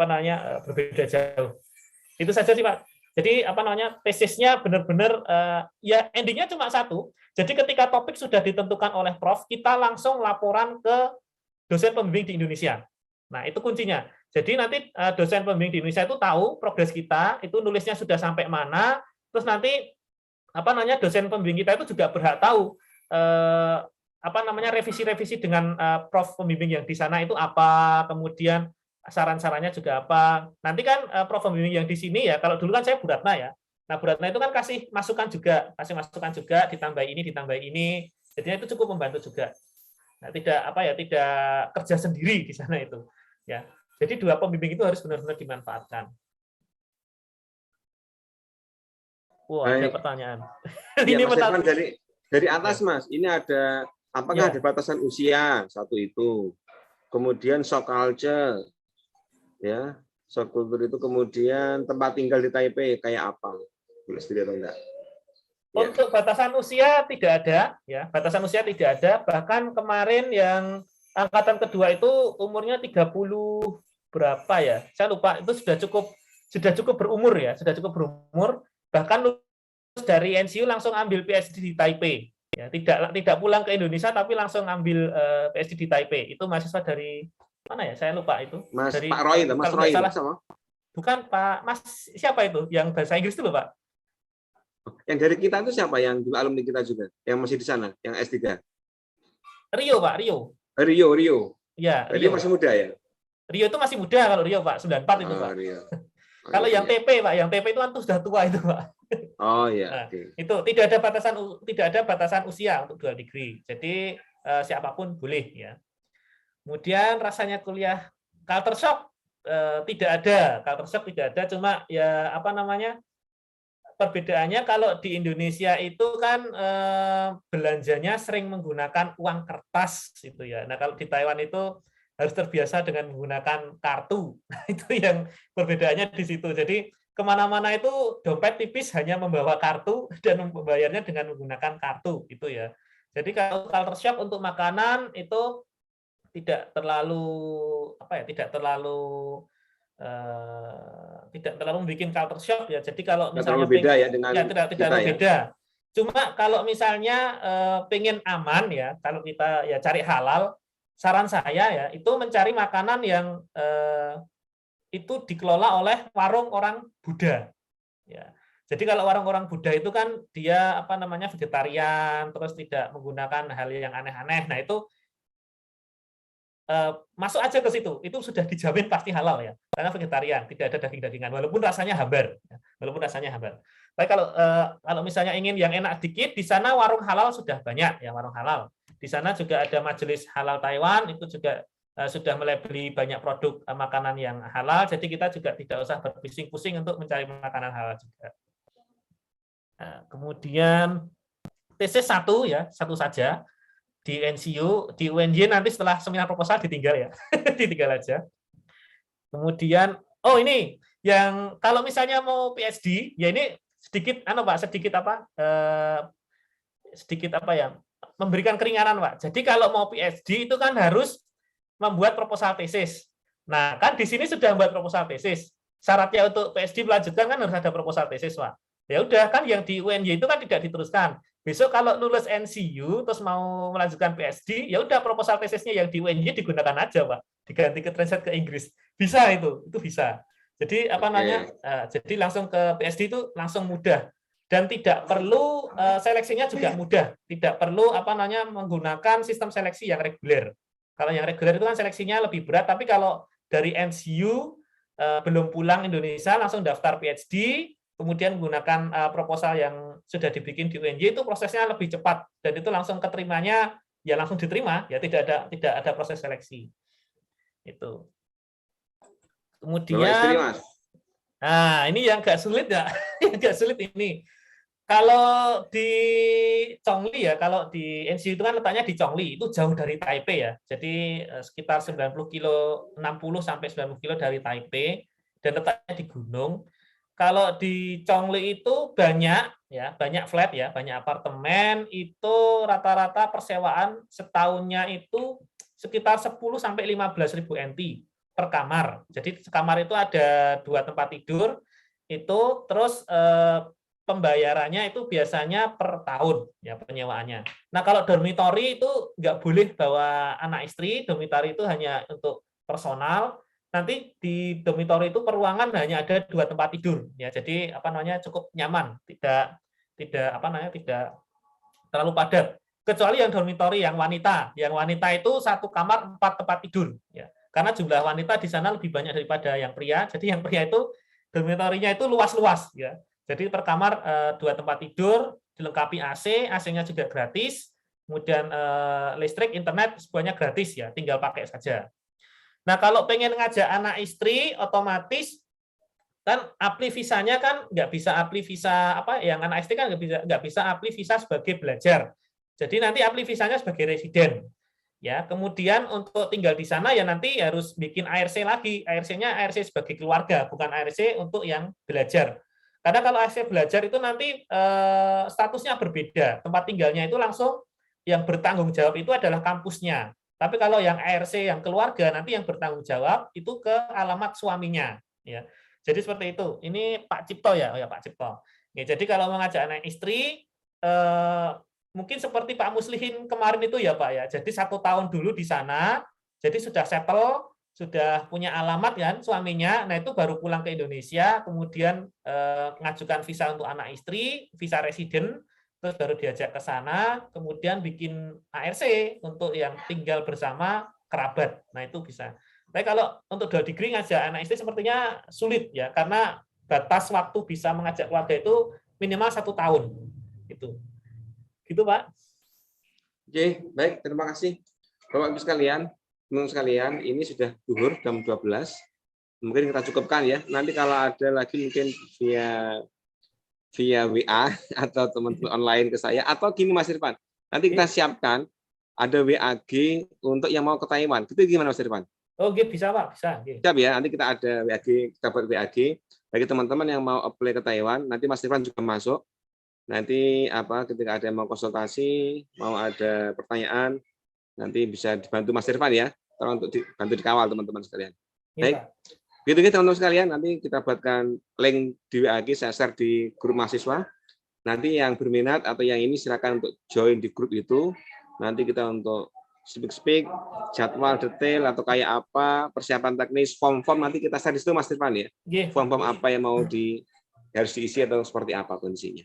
berbeda jauh. Itu saja sih Pak. Jadi tesisnya benar-benar ya endingnya cuma 1. Jadi ketika topik sudah ditentukan oleh Prof, kita langsung laporan ke dosen pembimbing di Indonesia. Nah itu kuncinya. Jadi nanti dosen pembimbing di Indonesia itu tahu progres kita, itu nulisnya sudah sampai mana. Terus nanti dosen pembimbing kita itu juga berhak tahu revisi-revisi dengan Prof pembimbing yang di sana itu apa, kemudian saran-sarannya juga apa. Nanti kan Prof pembimbing yang di sini ya, kalau dulu kan saya Bu Ratna ya. Nah, Bu Ratna itu kan kasih masukan juga, ditambah ini. Jadinya itu cukup membantu juga. Nah, tidak kerja sendiri di sana itu. Ya. Jadi 2 pembimbing itu harus benar-benar dimanfaatkan. Wah, ada pertanyaan. Ya, ini Mas Irfan, dari atas Mas, ini ada apakah ada batasan usia? 1 itu. Kemudian shock culture. Ya, shock culture itu kemudian tempat tinggal di Taipei kayak apa? Boleh sendiri atau enggak? Untuk batasan usia tidak ada, ya. Batasan usia tidak ada. Bahkan kemarin yang angkatan kedua itu umurnya 30 berapa ya? Saya lupa. Itu sudah cukup berumur ya, Bahkan lulus dari NCU langsung ambil PhD di Taipei. Ya, tidak pulang ke Indonesia tapi langsung ambil PhD di Taipei. Itu mahasiswa dari mana ya? Saya lupa itu. Mas dari Pak Roy, Mas Roy sama? Bukan Pak, Mas siapa itu? Yang bahasa Inggris itu loh, Pak. Yang dari kita itu siapa? Yang dulu alumni kita juga, yang masih di sana, yang S3. Rio, Pak, Rio. Rio. Ya, Rio masih muda ya? Rio itu masih muda kalau Rio, Pak. 94 itu, Pak. Kalau yang TP, Pak, yang TP itu kan sudah tua itu, Pak. Oh iya. Nah, itu tidak ada batasan usia untuk dual degree. Jadi siapapun boleh ya. Kemudian rasanya kuliah culture shock tidak ada culture shock, tidak ada, cuma ya apa namanya, perbedaannya kalau di Indonesia itu kan belanjanya sering menggunakan uang kertas gitu ya. Nah, kalau di Taiwan itu harus terbiasa dengan menggunakan kartu. Nah, itu yang perbedaannya di situ. Jadi kemana-mana itu dompet tipis hanya membawa kartu dan membayarnya dengan menggunakan kartu gitu ya. Jadi kalau culture shock untuk makanan itu tidak terlalu apa ya, tidak terlalu membuat culture shock ya. Jadi kalau Nggak misalnya terlalu beda ya dengan ya tidak kita terlalu ya. beda. Cuma kalau misalnya pengen aman ya, kalau kita ya cari halal, saran saya ya itu mencari makanan yang itu dikelola oleh warung orang Buddha. Ya. Jadi kalau orang-orang Buddha itu kan dia apa namanya vegetarian, terus tidak menggunakan hal yang aneh-aneh. Nah itu masuk aja ke situ, itu sudah dijamin pasti halal ya, karena vegetarian, tidak ada daging-dagingan, walaupun rasanya hambar, Tapi kalau misalnya ingin yang enak dikit, di sana warung halal sudah banyak ya, warung halal. Di sana juga ada majelis halal Taiwan, itu juga sudah melabeli banyak produk makanan yang halal, jadi kita juga tidak usah berpusing-pusing untuk mencari makanan halal juga. Nah, kemudian TC 1 ya, satu saja. Di NCU, di UNY nanti setelah seminar proposal ditinggal ya, ditinggal aja. Kemudian, oh ini yang kalau misalnya mau PhD, ya ini sedikit, sedikit apa ya, memberikan keringanan Pak. Jadi kalau mau PhD itu kan harus membuat proposal tesis. Nah kan di sini sudah membuat proposal tesis. Syaratnya untuk PhD melanjutkan kan harus ada proposal tesis Pak. Ya udah kan yang di UNY itu kan tidak diteruskan. Besok kalau lulus NCU terus mau melanjutkan PhD, ya udah proposal tesisnya yang di UNY digunakan aja, Pak. Diganti ke translate ke Inggris. Bisa itu bisa. Jadi apa namanya? Jadi langsung ke PhD itu langsung mudah dan tidak perlu seleksinya juga mudah. Tidak perlu apa namanya menggunakan sistem seleksi yang reguler. Kalau yang reguler itu kan seleksinya lebih berat, tapi kalau dari NCU belum pulang Indonesia langsung daftar PhD, kemudian menggunakan proposal yang sudah dibikin di UNY itu prosesnya lebih cepat dan itu langsung keterimanya ya langsung diterima ya, tidak ada proses seleksi itu. Kemudian nah ini yang agak sulit ya, agak sulit ini. Kalau di Chongli ya, kalau di NCU itu kan letaknya di Chongli, itu jauh dari Taipei ya. Jadi sekitar 90 kilo, 60 sampai 90 kilo dari Taipei dan letaknya di gunung. Kalau di Chongli itu banyak flat ya, banyak apartemen, itu rata-rata persewaan setahunnya itu sekitar 10 sampai 15.000 NT per kamar. Jadi kamar itu ada 2 tempat tidur itu, terus pembayarannya itu biasanya per tahun ya penyewaannya. Nah kalau dormitory itu nggak boleh bawa anak istri, dormitory itu hanya untuk personal. Nanti di dormitory itu peruangan hanya ada 2 tempat tidur ya, jadi apa namanya cukup nyaman, tidak terlalu padat, kecuali yang dormitory yang wanita itu 1 kamar 4 tempat tidur ya, karena jumlah wanita di sana lebih banyak daripada yang pria, jadi yang pria itu dormitory-nya itu luas-luas ya, jadi per kamar 2 tempat tidur dilengkapi AC-nya juga gratis, kemudian listrik, internet semuanya gratis ya, tinggal pakai saja. Nah, kalau pengen ngajak anak istri, otomatis kan apply visanya kan nggak bisa apply visa apa yang anak istri kan nggak bisa apply visa sebagai belajar. Jadi nanti apply visanya sebagai residen. Ya, kemudian untuk tinggal di sana ya nanti harus bikin ARC lagi. ARC-nya ARC sebagai keluarga, bukan ARC untuk yang belajar. Karena kalau ARC belajar itu nanti statusnya berbeda. Tempat tinggalnya itu langsung yang bertanggung jawab itu adalah kampusnya. Tapi kalau yang ARC yang keluarga nanti yang bertanggung jawab itu ke alamat suaminya, ya. Jadi seperti itu. Ini Pak Cipto ya, Pak Cipto. Ya, jadi kalau mengajak anak istri, mungkin seperti Pak Muslihin kemarin itu ya Pak ya. Jadi 1 tahun dulu di sana, jadi sudah settle, sudah punya alamat kan suaminya. Nah itu baru pulang ke Indonesia, kemudian mengajukan visa untuk anak istri, visa residen. Terus baru diajak ke sana, kemudian bikin ARC untuk yang tinggal bersama kerabat. Nah, itu bisa. Tapi kalau untuk 2 degree ngajak anak istri sepertinya sulit ya, karena batas waktu bisa mengajak keluarga itu minimal 1 tahun. Gitu, Pak. Oke, baik. Terima kasih. Bapak-Ibu sekalian, teman-teman sekalian, ini sudah zuhur jam 12. mungkin kita cukupkan ya. Nanti kalau ada lagi mungkin via WA atau teman-teman online ke saya, atau gini Mas Irfan, nanti kita siapkan ada WAG untuk yang mau ke Taiwan. Itu gimana Mas Irfan? Oh, bisa Pak, bisa. Siap ya, nanti kita ada WAG, kita buat WAG bagi teman-teman yang mau apply ke Taiwan. Nanti Mas Irfan juga masuk. Nanti ketika ada yang mau konsultasi, mau ada pertanyaan, nanti bisa dibantu Mas Irfan ya. Tolong untuk dibantu dikawal teman-teman sekalian. Baik. Gitu teman-teman sekalian, nanti kita buatkan link di WAG, saya share di grup mahasiswa. Nanti yang berminat atau yang ini silakan untuk join di grup itu. Nanti kita untuk speak, jadwal detail atau kayak apa, persiapan teknis, form-form nanti kita share di situ Mas Irfan ya. Form-form apa yang mau harus diisi atau seperti apa kondisinya.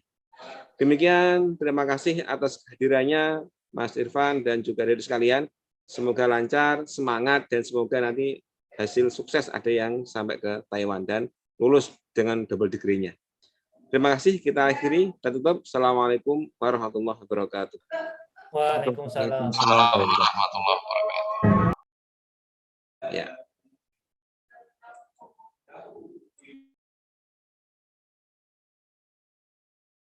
Demikian, terima kasih atas kehadirannya Mas Irfan dan juga dari sekalian. Semoga lancar, semangat, dan semoga nanti hasil sukses ada yang sampai ke Taiwan dan lulus dengan double degree-nya. Terima kasih, kita akhiri dan tutup. Assalamualaikum warahmatullahi wabarakatuh. Waalaikumsalam. Waalaikumsalam warahmatullahi wabarakatuh.